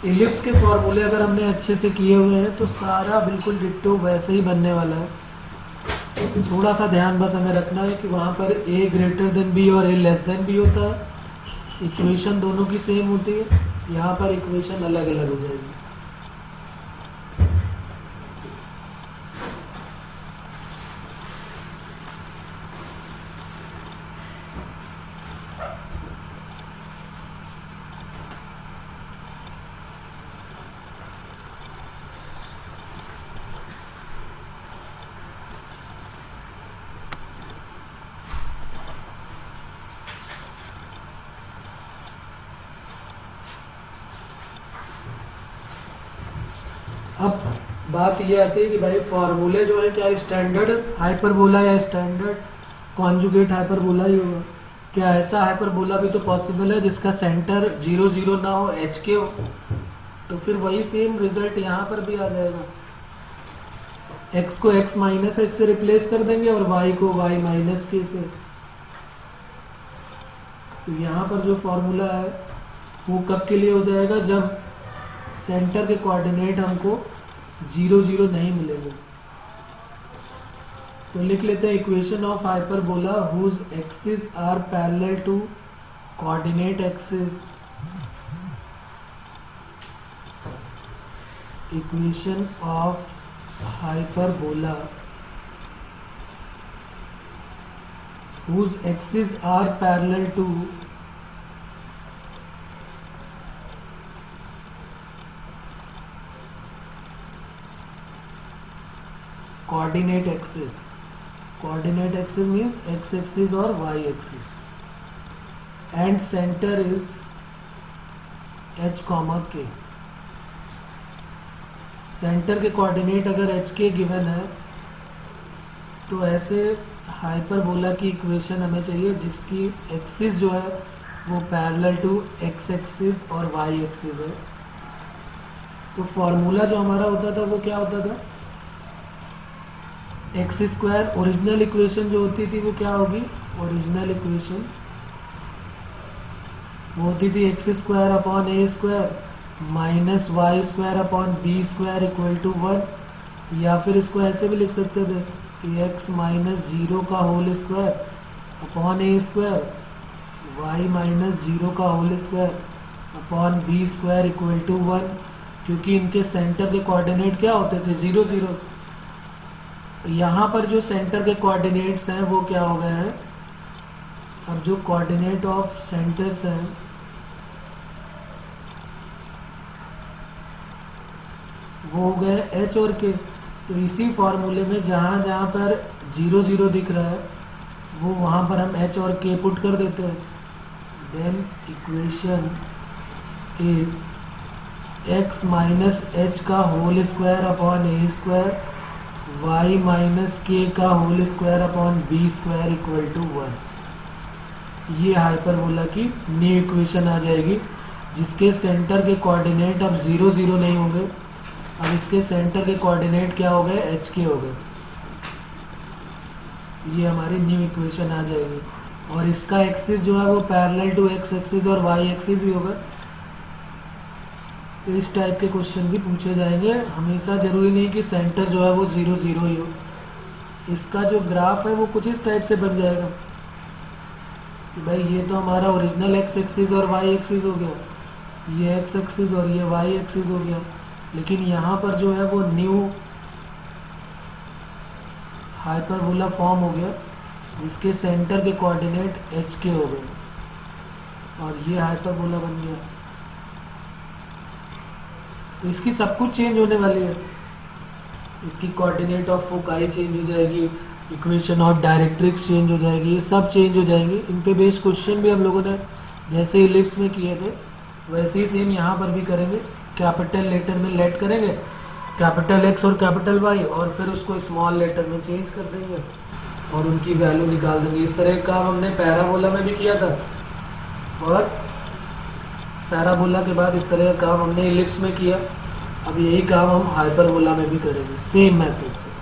इलिप्स के फॉर्मूले अगर हमने अच्छे से किए हुए हैं तो सारा बिल्कुल डिट्टो वैसे ही बनने वाला है। थोड़ा सा ध्यान बस हमें रखना है कि वहाँ पर a ग्रेटर देन b और a लेस देन b होता है। इक्वेशन दोनों की सेम होती है, यहाँ पर इक्वेशन अलग अलग हो जाएगी। अब बात ये आती है कि भाई फॉर्मूले जो है क्या स्टैंडर्ड हाइपरबोला या स्टैंडर्ड कॉन्जुगेट हाइपरबोला ही होगा। क्या ऐसा हाइपरबोला भी तो पॉसिबल है जिसका सेंटर 0 0 ना हो, एच के हो? तो फिर वही सेम रिजल्ट यहाँ पर भी आ जाएगा। x को x माइनस एच से रिप्लेस कर देंगे और y को y माइनस के से। तो यहाँ पर जो फॉर्मूला है वो कब के लिए हो जाएगा, जब सेंटर के कोऑर्डिनेट हमको 0 0 नहीं मिलेंगे। तो लिख लेते हैं equation of hyperbola whose axis are parallel to coordinate axis. Equation of hyperbola whose axis are parallel to coordinate axis. Coordinate axis means x axis or y axis, and center is h, k. Centre के कोऑर्डिनेट अगर एच के गिवन है तो ऐसे हाइपरबोला की इक्वेशन हमें चाहिए जिसकी एक्सिस जो है वो पैरेलल टू एक्स एक्सिस और वाई एक्सिस है। तो फॉर्मूला जो हमारा होता था वो क्या होता था, एक्स स्क्वायर। ओरिजिनल इक्वेशन जो होती थी वो क्या होगी, ओरिजिनल इक्वेशन वो होती थी x square upon A square minus y square upon B square equal to 1। या फिर इसको ऐसे भी लिख सकते थे कि एक्स माइनस 0 का होल स्क्वायर अपॉन ए स्क्वायर वाई माइनस 0 का whole square upon B square equal to 1, क्योंकि इनके सेंटर के कोऑर्डिनेट क्या होते थे 0 0। यहाँ पर जो सेंटर के कोऑर्डिनेट्स हैं वो क्या हो गए हैं, अब जो कोऑर्डिनेट ऑफ सेंटर्स हैं वो हो गए h और k। तो इसी फॉर्मूले में जहाँ जहाँ पर 0 0 दिख रहा है वो वहाँ पर हम h और k पुट कर देते हैं। Then equation is x minus h का होल स्क्वायर अपॉन ए स्क्वायर y माइनस के का whole square upon B square equal to 1। ये हाइपरबोला की न्यू इक्वेशन आ जाएगी जिसके सेंटर के कोऑर्डिनेट अब 0 0 नहीं होंगे, अब इसके सेंटर के कोऑर्डिनेट क्या हो गए, एच के हो गए। ये हमारी न्यू इक्वेशन आ जाएगी और इसका एक्सिस जो है वो पैरेलल टू एक्स एक्सिस और वाई एक्सिस ही होगा। तो इस टाइप के क्वेश्चन भी पूछे जाएंगे। हमेशा ज़रूरी नहीं कि सेंटर जो है वो 0 0 ही हो। इसका जो ग्राफ है वो कुछ इस टाइप से बन जाएगा कि भाई ये तो हमारा ओरिजिनल एक्स एक्सिस और वाई एक्सिस हो गया, ये एक्स एक्सिस और ये वाई एक्सिस हो गया, लेकिन यहाँ पर जो है वो न्यू हाइपरबोला फॉर्म हो गया जिसके सेंटर के कोऑर्डिनेट एच के हो गए और ये हाइपरबोला बन गया। तो इसकी सब कुछ चेंज होने वाली है। इसकी कोऑर्डिनेट ऑफ फोकाई चेंज हो जाएगी, इक्वेशन ऑफ डायरेक्ट्रिक्स चेंज हो जाएगी, ये सब चेंज हो जाएंगे। इन पे बेस्ड क्वेश्चन भी हम लोगों ने जैसे इलिप्स में किए थे वैसे ही सेम यहाँ पर भी करेंगे। कैपिटल लेटर में लेट करेंगे, कैपिटल एक्स और कैपिटल वाई, और फिर उसको स्मॉल लेटर में चेंज कर देंगे और उनकी वैल्यू निकाल देंगे। इस तरह का काम हमने पैराबोला में भी किया था और पैराबोला के बाद इस तरह का काम हमने इलिप्स में किया। अब यही काम हम हाइपरबोला में भी करेंगे सेम मेथड से।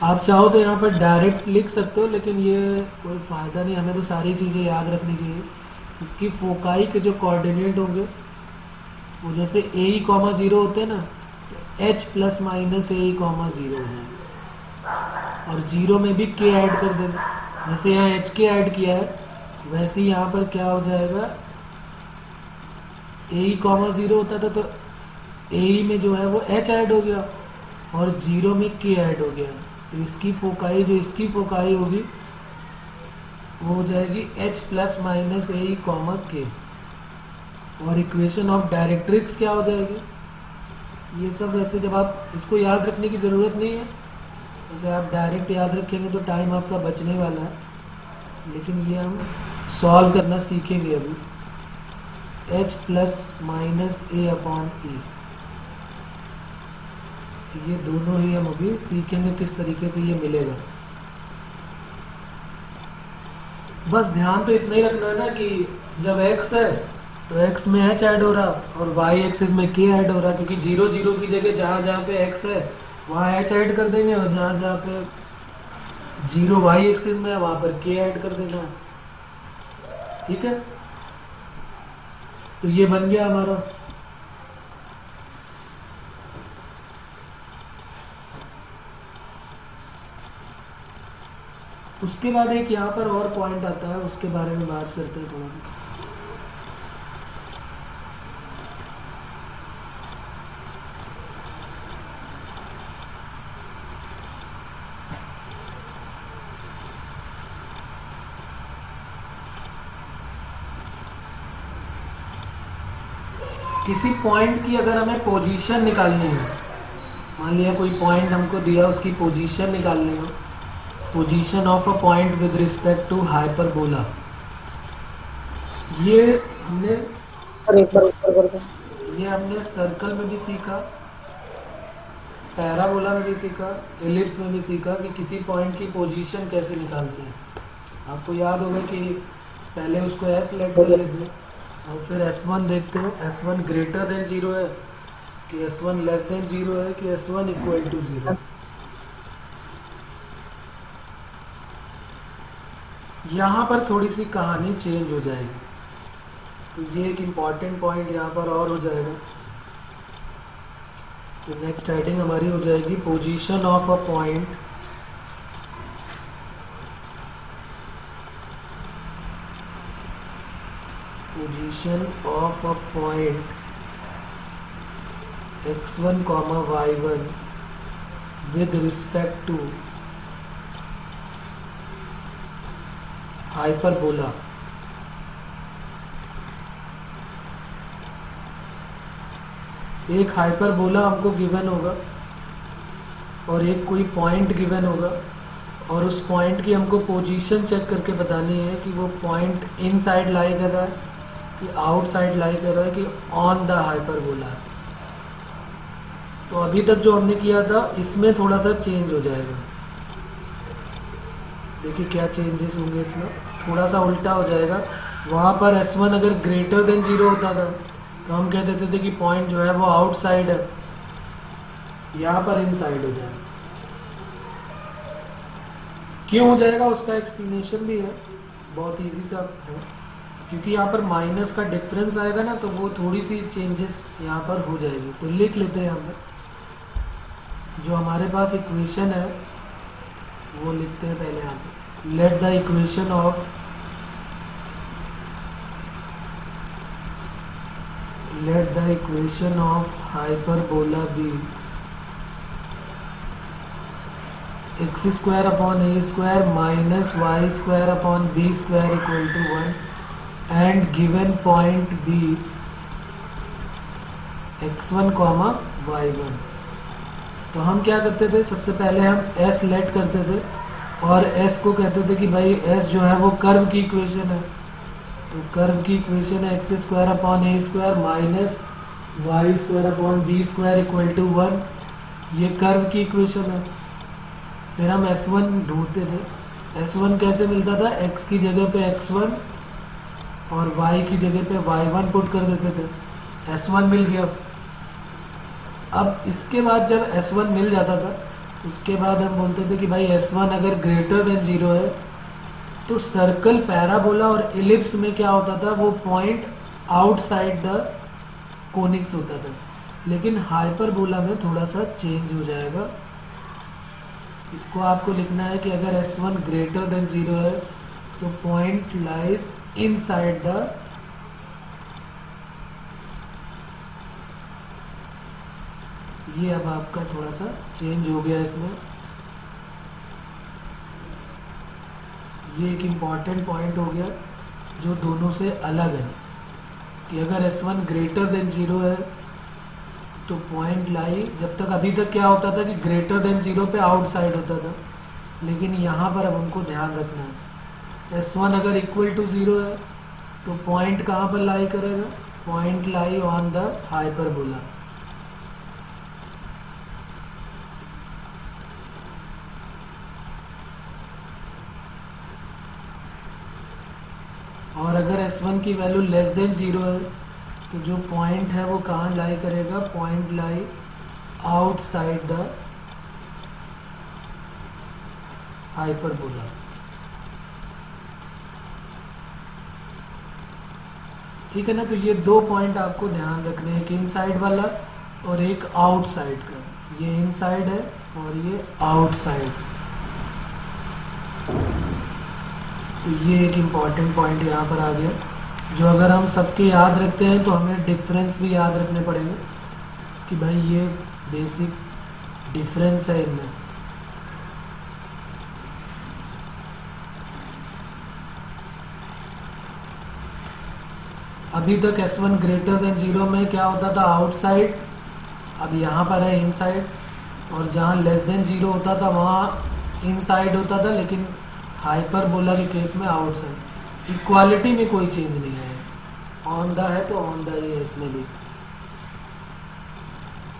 आप चाहो तो यहाँ पर डायरेक्ट लिख सकते हो, लेकिन ये कोई फ़ायदा नहीं, हमें तो सारी चीज़ें याद रखनी चाहिए। इसकी फोकाई के जो कोऑर्डिनेट होंगे वो जैसे ए ई कॉमा ज़ीरो होते हैं ना, तो एच प्लस माइनस ए ई कॉमा ज़ीरो हो जाएगा और ज़ीरो में भी के ऐड कर देंगे। जैसे यहाँ एच के ऐड किया है वैसे ही यहाँ पर क्या हो जाएगा, ए ई कॉमा ज़ीरो होता था तो ए ई में जो है वो एच ऐड हो गया और ज़ीरो में के ऐड हो गया। तो इसकी फोकाई जो इसकी फोकाई होगी वो हो जाएगी एच प्लस माइनस ए ई कॉमा के, और इक्वेशन ऑफ डायरेक्ट्रिक्स क्या हो जाएगी। ये सब वैसे जब आप इसको याद रखने की ज़रूरत नहीं है, जैसे आप डायरेक्ट याद रखेंगे तो टाइम आपका बचने वाला है, लेकिन ये हम सॉल्व करना सीखेंगे अभी। H plus minus a upon ई, ये दोनों ही हम अभी सीखेंगे किस तरीके से ये मिलेगा। बस ध्यान तो इतना ही रखना है ना कि जब x है तो x में h ऐड हो रहा और y एक्सिस में k ऐड हो रहा, क्योंकि 0 0 की जगह जहाँ जहाँ पे x है वहाँ h ऐड कर देंगे और जहाँ जहाँ पे 0 y एक्सिस में है वहाँ पर k ऐड कर देना। ठीक है, तो ये बन गया हमारा। उसके बाद एक यहाँ पर और पॉइंट आता है, उसके बारे में बात करते हैं थोड़ा सा। किसी पॉइंट की अगर हमें पोजीशन निकालनी है, मान लिया कोई पॉइंट हमको दिया, उसकी पोजीशन निकालनी हो, position of a point with respect to hyperbola, ये हमने और एक बार ऊपर कर दो। ये हमने सर्कल में भी सीखा, पैराबोला में भी सीखा, एलिप्स में भी सीखा कि किसी पॉइंट की पोजीशन कैसे निकालते हैं। आपको याद होगा कि पहले उसको एस लेट कर लेते हैं और फिर S1 देखते हैं, S1 ग्रेटर देन 0 है कि S1 लेस देन 0 है कि S1 इक्वल टू 0। यहाँ पर थोड़ी सी कहानी चेंज हो जाएगी, तो ये एक इम्पॉर्टेंट पॉइंट यहाँ पर और हो जाएगा। तो नेक्स्ट हेडिंग हमारी हो जाएगी position of a point position of a point x1, y1 with respect to hyperbola. एक हाइपरबोला हमको गिवन होगा और एक कोई पॉइंट गिवन होगा और उस पॉइंट की हमको पोजीशन चेक करके बतानी है कि वो पॉइंट इनसाइड लाई कर रहा है कि आउटसाइड लाई कर रहा है कि ऑन द हाइपरबोला है। तो अभी तक जो हमने किया था इसमें थोड़ा सा चेंज हो जाएगा। देखिए क्या चेंजेस होंगे इसमें, थोड़ा सा उल्टा हो जाएगा। वहाँ पर S1 अगर ग्रेटर देन 0 होता था तो हम कह देते थे कि पॉइंट जो है वो आउटसाइड है, यहाँ पर इनसाइड हो जाएगा। क्यों हो जाएगा उसका एक्सप्लेनेशन भी है, बहुत इजी सा है, क्योंकि यहाँ पर माइनस का डिफरेंस आएगा ना, तो वो थोड़ी सी चेंजेस यहाँ पर हो जाएगी। तो लिख लेते हैं यहाँ पर जो हमारे पास इक्वेशन है वो लिखते हैं पहले यहाँ पे। Let the equation of hyperbola be x square upon A square minus y square upon B square equal to 1 and given point be x1 comma y1। तो हम क्या करते थे, सबसे पहले हम s लेट करते थे और s को कहते थे कि भाई s जो है वो कर्व की इक्वेशन है। तो कर्व की इक्वेशन है x square upon A square minus y square upon B square equal to 1, ये कर्व की इक्वेशन है। फिर हम S1 ढूंढते थे। S1 कैसे मिलता था, x की जगह पे x1 और y की जगह पे y1 पुट कर देते थे, S1 मिल गया। अब इसके बाद जब S1 मिल जाता था उसके बाद हम बोलते थे कि भाई S1 अगर ग्रेटर देन 0 है तो सर्कल, पैराबोला और इलिप्स में क्या होता था, वो पॉइंट आउटसाइड द कोनिक्स होता था। लेकिन हाइपरबोला में थोड़ा सा चेंज हो जाएगा। इसको आपको लिखना है कि अगर S1 ग्रेटर देन 0 है तो पॉइंट लाइज इनसाइड द ये अब आपका थोड़ा सा चेंज हो गया इसमें। ये एक इम्पॉर्टेंट पॉइंट हो गया जो दोनों से अलग है कि अगर S1 ग्रेटर देन 0 है तो पॉइंट लाई, जब तक अभी तक क्या होता था कि ग्रेटर देन 0 पे आउटसाइड होता था, लेकिन यहाँ पर अब हमको ध्यान रखना है S1 अगर इक्वल टू 0 है तो पॉइंट कहाँ पर लाई करेगा, point lie on the hyperbola. और अगर S1 की वैल्यू लेस देन 0 है तो जो पॉइंट है वो कहाँ लाई करेगा, point lie outside the hyperbola. ठीक है ना। तो ये दो पॉइंट आपको ध्यान रखने हैं, एक इनसाइड वाला और एक आउटसाइड का। ये इनसाइड है और ये आउटसाइड। तो ये एक इम्पॉर्टेंट पॉइंट यहाँ पर आ गया जो अगर हम सबके याद रखते हैं तो हमें डिफरेंस भी याद रखने पड़ेंगे कि भाई ये बेसिक डिफरेंस है इनमें। अभी तक S1 ग्रेटर देन 0 में क्या होता था, आउटसाइड, अब यहाँ पर है इनसाइड, और जहाँ लेस देन 0 होता था वहाँ इनसाइड होता था, लेकिन हाइपरबोला के केस में आउटसाइड। इक्वालिटी में कोई चेंज नहीं है, ऑन द है तो ऑन द ही है इसमें भी।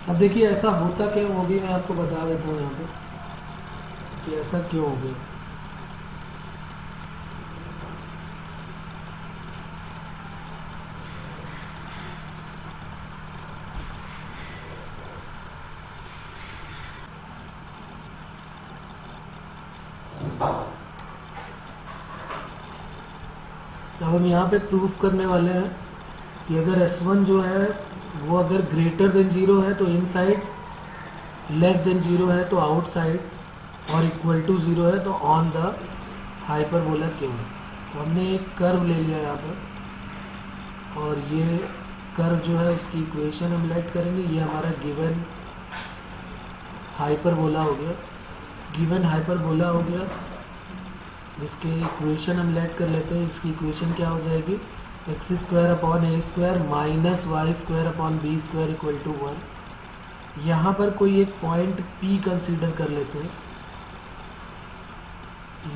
अब देखिए ऐसा होता क्या, वो भी मैं आपको बता देता हूँ यहाँ पे कि ऐसा क्यों हो गया। अब हम यहाँ पे प्रूफ करने वाले हैं कि अगर S1 जो है वो अगर ग्रेटर देन 0 है तो इनसाइड, लेस देन 0 है तो आउटसाइड, और इक्वल टू 0 है तो ऑन द हाइपरबोला क्यों है। तो हमने एक कर्व ले लिया यहाँ पर, और ये कर्व जो है उसकी इक्वेशन हम लेट करेंगे। ये हमारा गिवन हाइपरबोला हो गया, गिवन हाइपरबोला हो गया, इसके इक्वेशन हम लेट कर लेते हैं। इसकी इक्वेशन क्या हो जाएगी, x square upon A square minus y square upon B square equal to 1। यहाँ पर कोई एक पॉइंट P कंसीडर कर लेते हैं।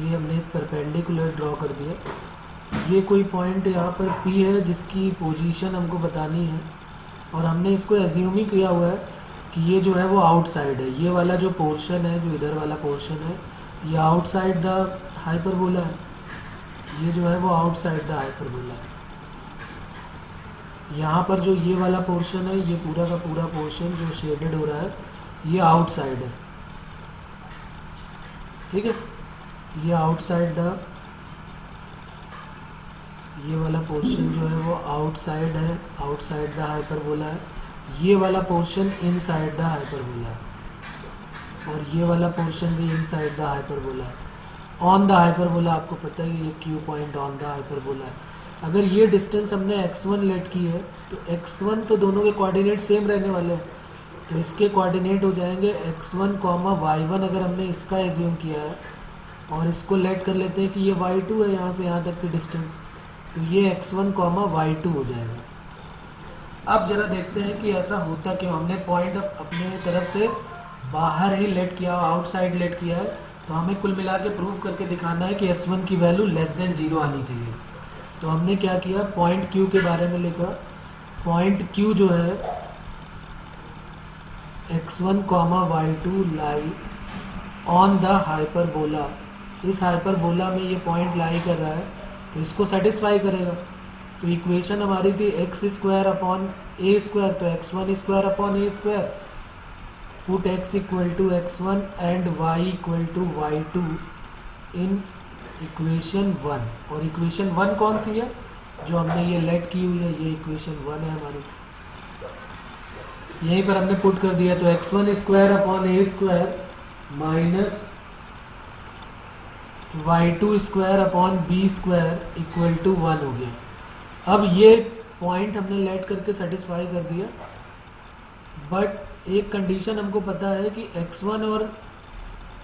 ये हमने एक परपेंडिकुलर ड्रॉ कर दिया। ये कोई पॉइंट यहाँ पर P है जिसकी पोजीशन हमको बतानी है, और हमने इसको एज्यूम ही किया हुआ है कि ये जो है वो आउटसाइड है। ये वाला जो पोर्शन है, जो इधर वाला पोर्शन है, ये आउटसाइड द हाइपरबोला है। ये जो है वो आउटसाइड द हाइपरबोला है। यहाँ पर जो ये वाला पोर्शन है, ये पूरा का पूरा पोर्शन जो शेडेड हो रहा है, ये आउटसाइड है। ठीक है, ये आउटसाइड द, ये वाला पोर्शन जो है वो आउटसाइड है, आउटसाइड द हाइपरबोला है। ये वाला पोर्शन इनसाइड द हाइपरबोला है, और ये वाला पोर्शन भी इनसाइड द हाइपरबोला है। ऑन द हाइपरबोला आपको पता है ये Q point on the hyperbola है। अगर ये डिस्टेंस हमने x1 लेट की है तो x1 तो दोनों के कोऑर्डिनेट सेम रहने वाले हैं, तो इसके कोऑर्डिनेट हो जाएंगे x1 कॉमा y1 अगर हमने इसका एज्यूम किया है, और इसको लेट कर लेते हैं कि ये y2 है यहाँ से यहाँ तक की डिस्टेंस, तो ये x1 कॉमा y2 हो जाएगा। अब जरा देखते हैं कि ऐसा होता क्यों। हमने पॉइंट अपने तरफ से बाहर ही लेट किया, आउटसाइड लेट किया है, तो हमें कुल मिला के प्रूव करके दिखाना है कि S1 की वैल्यू लेस देन 0 आनी चाहिए। तो हमने क्या किया, पॉइंट Q के बारे में लिखा। पॉइंट Q जो है x1 comma y2 lie on the hyperbola, इस हाइपरबोला में ये पॉइंट लाई कर रहा है, तो इसको सेटिस्फाई करेगा। तो इक्वेशन हमारी थी एक्स स्क्वायर अपॉन ए स्क्वायर, तो x1 square upon A square, put x equal to x1 and y equal to y2 in equation 1। और इक्वेशन 1 कौन सी है, जो हमने ये लेट की हुई है, ये इक्वेशन 1 है हमारी, यहीं पर हमने पुट कर दिया। तो x1 square upon A square minus y2 square upon B square equal to 1 हो गया। अब ये पॉइंट हमने लेट करके सेटिस्फाई कर दिया, बट एक कंडीशन हमको पता है कि x1 और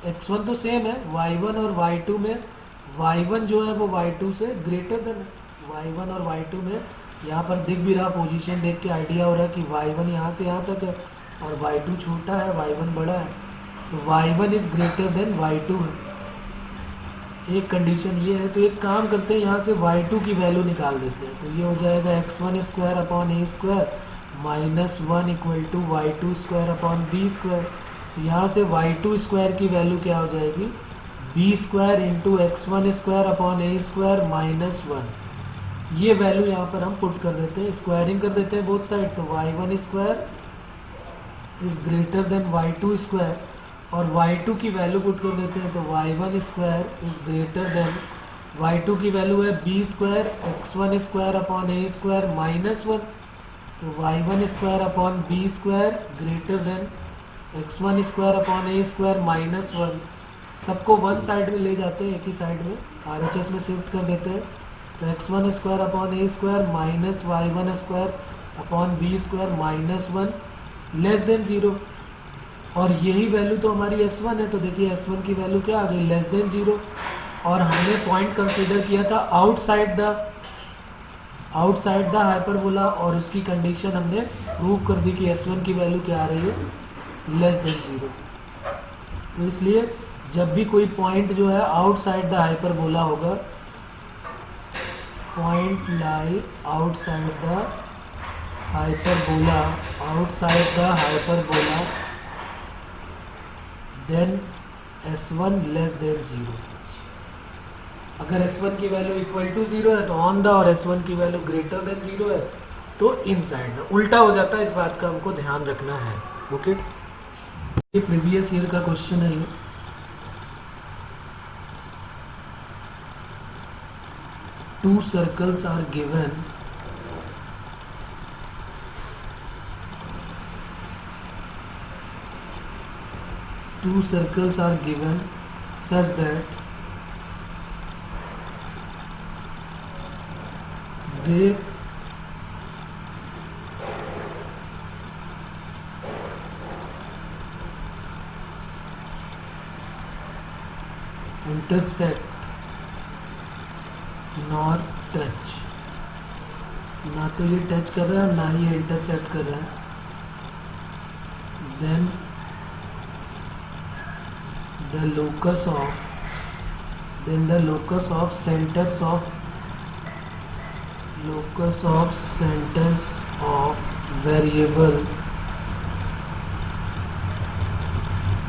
x1 तो सेम है, y1 और y2 में y1 जो है वो y2 से ग्रेटर देन y1 और y2 में, यहाँ पर दिख भी रहा, पोजीशन देख के आइडिया हो रहा है कि y1 यहाँ से यहाँ तक है और y2 छोटा है, y1 बड़ा है, तो y1 is greater than y2 है। एक कंडीशन ये है। तो एक काम करते हैं, यहाँ से y2 की वैल्यू निकाल देते हैं। तो ये हो जाएगा x1 square upon A square minus 1 equal to y2 square upon B square. तो यहाँ से y2 स्क्वायर की वैल्यू क्या हो जाएगी, b square into x1 square upon ए स्क्वायर माइनस 1। ये वैल्यू यहाँ पर हम पुट कर देते हैं, स्क्वायरिंग कर देते हैं बोथ साइड। तो y1 square is greater than y2 square, और y2 की वैल्यू पुट कर देते हैं। तो y1 square is greater than, y2 की वैल्यू है b square x1 square upon ए स्क्वायर माइनस 1। तो y1 square upon B square greater than x1 square upon ए स्क्वायर माइनस 1। सबको वन साइड में ले जाते हैं, एक ही साइड में RHS में शिफ्ट कर देते हैं। तो x1 स्क्वायर अपॉन ए square minus y1 square upon B square minus 1 less than 0। और यही वैल्यू तो हमारी S1 है। तो देखिए S1 की वैल्यू क्या आ गई, लेस देन 0। और हमने पॉइंट कंसीडर किया था आउटसाइड द हाइपरबोला, और उसकी कंडीशन हमने प्रूव कर दी कि S1 की वैल्यू क्या आ रही है, लेस देन 0। तो इसलिए जब भी कोई पॉइंट जो है आउटसाइड द हाइपरबोला होगा, point lie outside the hyperbola, then S1 less than 0। अगर S1 की वैल्यू इक्वल टू 0 है तो ऑन द, और S1 की वैल्यू ग्रेटर देन 0 है तो इनसाइड द। उल्टा हो जाता है, इस बात का हमको ध्यान रखना है। ओके, ये प्रीवियस ईयर का क्वेश्चन है। ये two circles are given, two circles are given such that they intersect nor touch। ना तो ये टच कर रहा है ना ही ये इंटरसेक्ट कर रहा है। then the locus of centers of variable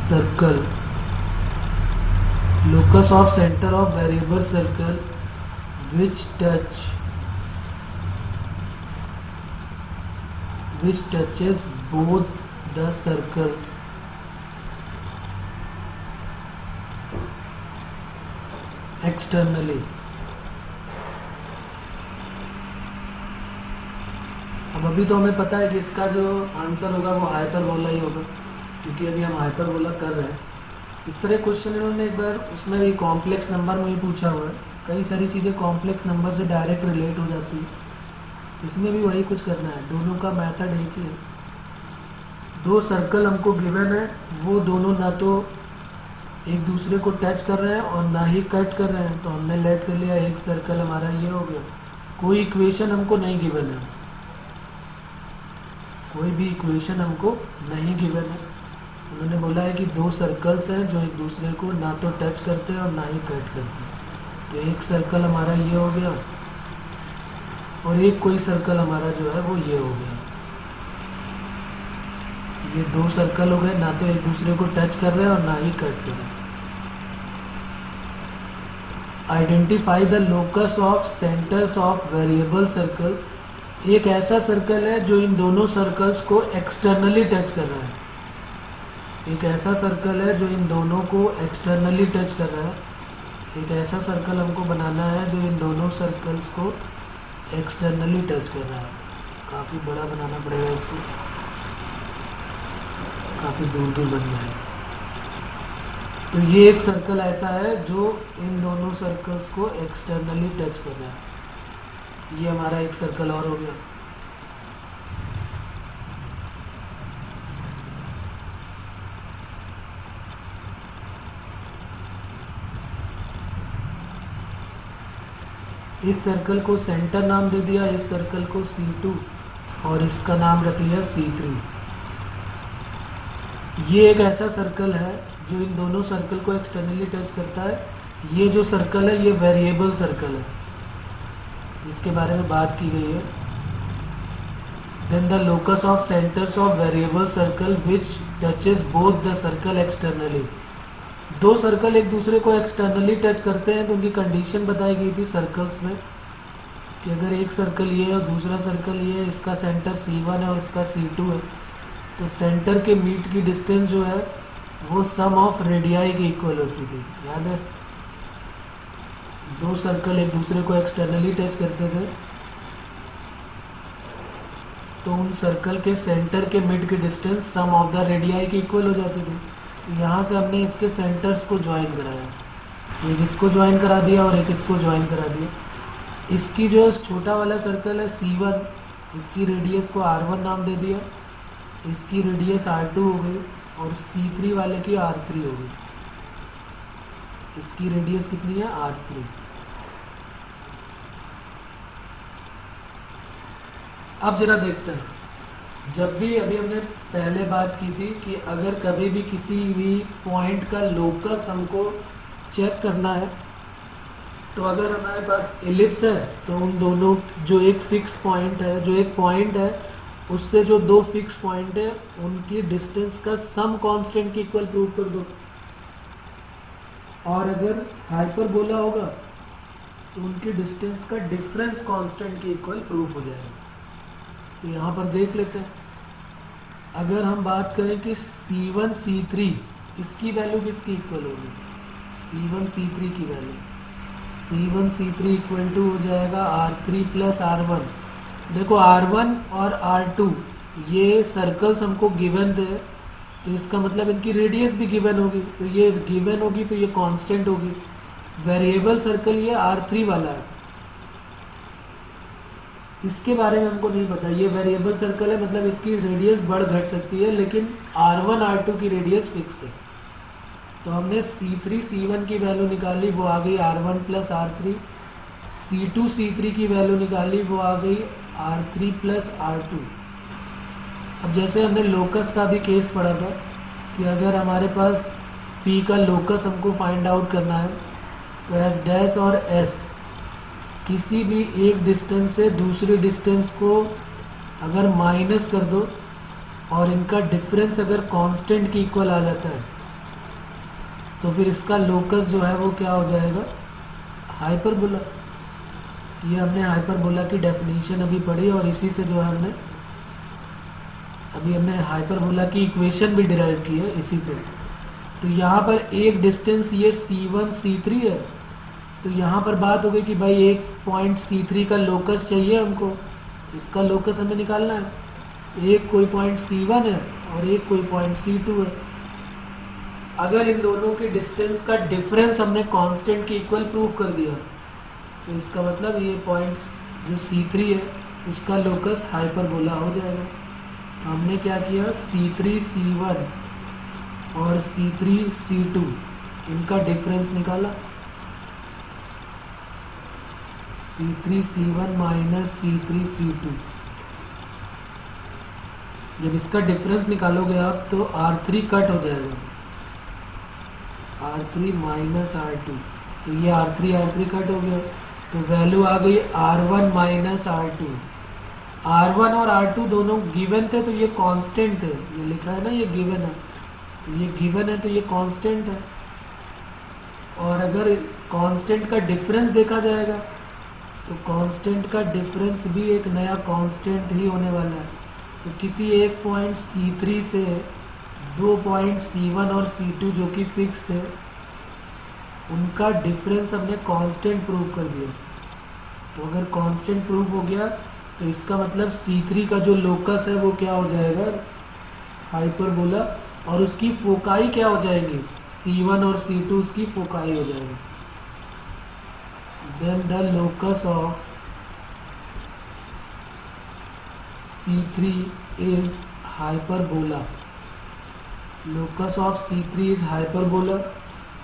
circle, locus of center of variable circle which touches both the circles externally. अब अभी तो हमें पता है कि इसका जो आंसर होगा वो हाइपरबोला ही होगा, क्योंकि अभी हम हाइपरबोला कर रहे हैं। इस तरह क्वेश्चन इन्होंने एक बार उसमें भी कॉम्प्लेक्स नंबर में ही पूछा हुआ है। कई सारी चीज़ें कॉम्प्लेक्स नंबर से डायरेक्ट रिलेट हो जाती है, इसमें भी वही कुछ करना है। दोनों का मेथड एक ही है, दो सर्कल हमको गिवन है, वो दोनों ना तो एक दूसरे को टच कर रहे हैं और ना ही कट कर रहे हैं, तो हमने लेट कर लिया एक सर्कल हमारा ये हो गया। कोई इक्वेशन हमको नहीं गिवन है, कोई भी इक्वेशन हमको नहीं गिवन है। उन्होंने बोला है कि दो सर्कल्स हैं जो एक दूसरे को ना तो टच करते हैं और ना ही कट करते हैं। तो एक सर्कल हमारा ये हो गया और एक कोई सर्कल हमारा जो है वो ये हो गया। ये दो सर्कल हो गए, ना तो एक दूसरे को टच कर रहे हैं और ना ही कट कर रहे हैं। Identify the locus of centres of variable circle. एक ऐसा सर्कल है जो इन दोनों सर्कल्स को एक्सटर्नली टच कर रहा है। एक ऐसा सर्कल है जो इन दोनों को एक्सटर्नली टच कर रहा है। एक ऐसा सर्कल हमको बनाना है जो इन दोनों सर्कल्स को एक्सटर्नली टच कर रहा है। काफ़ी बड़ा बनाना पड़ेगा इसको, काफ़ी दूर दूर बन जाएगा। तो ये एक सर्कल ऐसा है जो इन दोनों सर्कल्स को एक्सटर्नली टच कर रहा है। ये हमारा एक सर्कल और हो गया। इस सर्कल को सेंटर नाम दे दिया, इस सर्कल को C2 और इसका नाम रख लिया C3। ये एक ऐसा सर्कल है जो इन दोनों सर्कल को एक्सटर्नली टच करता है। ये जो सर्कल है ये वेरिएबल सर्कल है, जिसके बारे में बात की गई है। Then the locus of centres of variable circle which touches both the circle externally. दो सर्कल एक दूसरे को एक्सटर्नली टच करते हैं तो उनकी कंडीशन बताई गई थी सर्कल्स में कि अगर एक सर्कल ये है और दूसरा सर्कल ये है, इसका सेंटर C1 है और इसका C2 है, तो सेंटर के मीट की डिस्टेंस जो है वो सम ऑफ रेडियाई के इक्वल होती थी। याद है, दो सर्कल एक दूसरे को एक्सटर्नली टच करते थे तो उन सर्कल के सेंटर के मिड की distance sum of the radii के इक्वल हो जाती थी। यहाँ से हमने इसके सेंटर्स को ज्वाइन कराया, एक इसको ज्वाइन करा दिया और एक इसको ज्वाइन करा दिया। इसकी जो छोटा वाला सर्कल है C1, इसकी रेडियस को R1 नाम दे दिया, इसकी रेडियस R2 हो गई और C3 वाले की R3 हो गई। इसकी रेडियस कितनी है? R3। अब जरा देखते हैं, जब भी अभी हमने पहले बात की थी कि अगर कभी भी किसी भी पॉइंट का लोकस हमको चेक करना है तो अगर हमारे पास एलिप्स है तो उन दोनों जो एक फिक्स पॉइंट है, जो एक पॉइंट है उससे जो दो फिक्स पॉइंट है उनकी डिस्टेंस का सम कांस्टेंट के इक्वल प्रूव कर दो। और अगर हाइपरबोला होगा तो उनकी डिस्टेंस का डिफरेंस कांस्टेंट के इक्वल प्रूव हो जाएगा। तो यहाँ पर देख लेते हैं, अगर हम बात करें कि C1 C3 इसकी वैल्यू किसकी इक्वल होगी? C1 C3 की value C1 C3 equal to हो जाएगा R3 प्लस R1। देखो R1 और R2 ये सर्कल्स हमको गिवन थे, तो इसका मतलब इनकी रेडियस भी गिवन होगी, तो ये गिवन होगी तो ये कांस्टेंट होगी। वेरिएबल सर्कल ये R3 वाला है, इसके बारे में हमको नहीं पता। ये वेरिएबल सर्कल है, मतलब इसकी रेडियस बढ़ घट सकती है, लेकिन R1 R2 की रेडियस फिक्स है। तो हमने C3 C1 की वैल्यू निकाली, वो आ गई R1 plus R3। C2 C3 की वैल्यू निकाली, वो आ गई R3 प्लस R2। अब जैसे हमने लोकस का भी केस पढ़ा था कि अगर हमारे पास P का लोकस हमको फाइंड आउट करना है तो S डैश और S किसी भी एक डिस्टेंस से दूसरी डिस्टेंस को अगर माइनस कर दो और इनका डिफरेंस अगर कांस्टेंट के इक्वल आ जाता है तो फिर इसका लोकस जो है वो क्या हो जाएगा? हाइपरबोला। ये हमने हाइपरबोला की डेफिनेशन अभी पढ़ी और इसी से जो है हमने हाइपरबोला की इक्वेशन भी डिराइव की है इसी से। तो यहाँ पर एक डिस्टेंस ये C1 C3 है, तो यहाँ पर बात हो गई कि भाई एक पॉइंट C3 का लोकस चाहिए हमको, इसका लोकस हमें निकालना है। एक कोई पॉइंट C1 है और एक कोई पॉइंट C2 है। अगर इन दोनों के डिस्टेंस का डिफरेंस हमने कांस्टेंट के इक्वल प्रूव कर दिया तो इसका मतलब ये पॉइंट जो C3 है उसका लोकस हाइपरबोला हो जाएगा। हमने क्या किया, C3 C1 और C3 C2 इनका डिफरेंस निकाला। C3 C1 minus C3 C2, जब इसका डिफरेंस निकालोगे आप तो R3 कट हो जाएगा, R3 माइनस R2, तो ये R3 कट हो गया, तो वैल्यू आ गई R1 माइनस R2। R1 और R2 दोनों गिवन थे तो ये कांस्टेंट थे, ये लिखा है ना ये गिवन है, तो ये गिवन है तो ये कांस्टेंट है। और अगर कांस्टेंट का डिफरेंस देखा जाएगा तो कांस्टेंट का डिफरेंस भी एक नया कांस्टेंट ही होने वाला है। तो किसी एक पॉइंट C3 से दो पॉइंट C1 और C2 जो कि फिक्स थे उनका डिफरेंस हमने कांस्टेंट प्रूव कर दिया। तो अगर कांस्टेंट प्रूव हो गया तो इसका मतलब C3 का जो लोकस है वो क्या हो जाएगा, हाइपरबोला, और उसकी फोकाई क्या हो जाएगी, C1 और C2 उसकी फोकाई हो जाएगी। Then the locus of C3 is hyperbola. Locus of C3 is hyperbola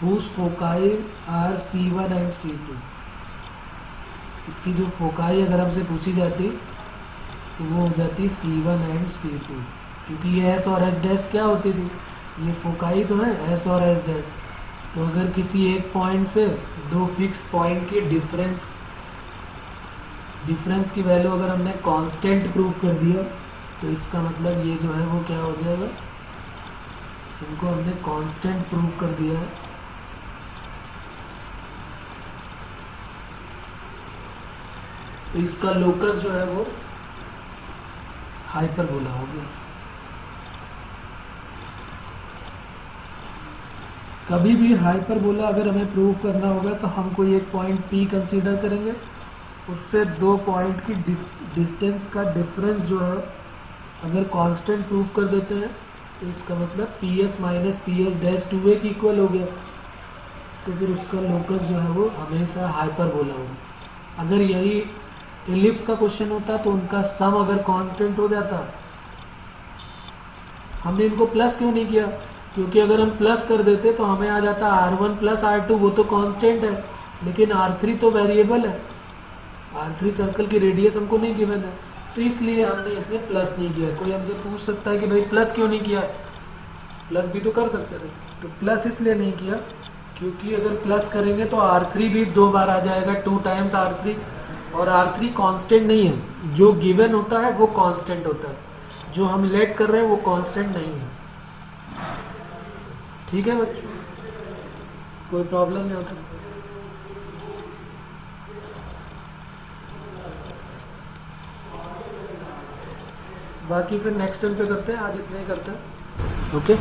whose foci are C1 and C2. इसकी जो फोकाई अगर हमसे पूछी जाती तो वो हो जाती C1 and C2, क्योंकि ये S और S डैश क्या होती थी, ये फोकाई तो है S और S डैश। तो अगर किसी एक पॉइंट से दो फिक्स पॉइंट के डिफरेंस की वैल्यू अगर हमने कांस्टेंट प्रूव कर दिया तो इसका मतलब ये जो है वो क्या हो जाएगा, इनको हमने कांस्टेंट प्रूव कर दिया है। तो इसका लोकस जो है वो हाइपरबोला हो गया। कभी भी हाइपरबोला अगर हमें प्रूव करना होगा तो हम कोई एक पॉइंट P कंसीडर करेंगे, उससे दो पॉइंट की डिस्टेंस का डिफरेंस जो है अगर कांस्टेंट प्रूव कर देते हैं तो इसका मतलब PS minus PS dash 2a की इक्वल हो गया, तो फिर उसका लोकस जो है वो हमेशा हाइपरबोला होगा। अगर यही एलिप्स का क्वेश्चन होता तो उनका सम अगर कांस्टेंट हो जाता, हमने इनको प्लस क्यों नहीं किया, क्योंकि अगर हम प्लस कर देते तो हमें आ जाता R1 प्लस R2, वो तो कांस्टेंट है, लेकिन R3 तो वेरिएबल है, R3 सर्कल की रेडियस हमको नहीं गिवन है, तो इसलिए हमने इसमें प्लस नहीं किया। कोई हमसे पूछ सकता है कि भाई प्लस क्यों नहीं किया, प्लस भी तो कर सकते थे, तो प्लस इसलिए नहीं किया क्योंकि अगर प्लस करेंगे तो R3 भी दो बार आ जाएगा, 2 टाइम्स R3, और R3 कांस्टेंट नहीं है, जो गिवन होता है वो कांस्टेंट होता है, जो हम लेट कर रहे हैं वो कांस्टेंट नहीं है। ठीक है बच्चों, कोई प्रॉब्लम नहीं होता। बाकी फिर नेक्स्ट टाइम पे करते हैं, आज इतना ही करते हैं। ओके।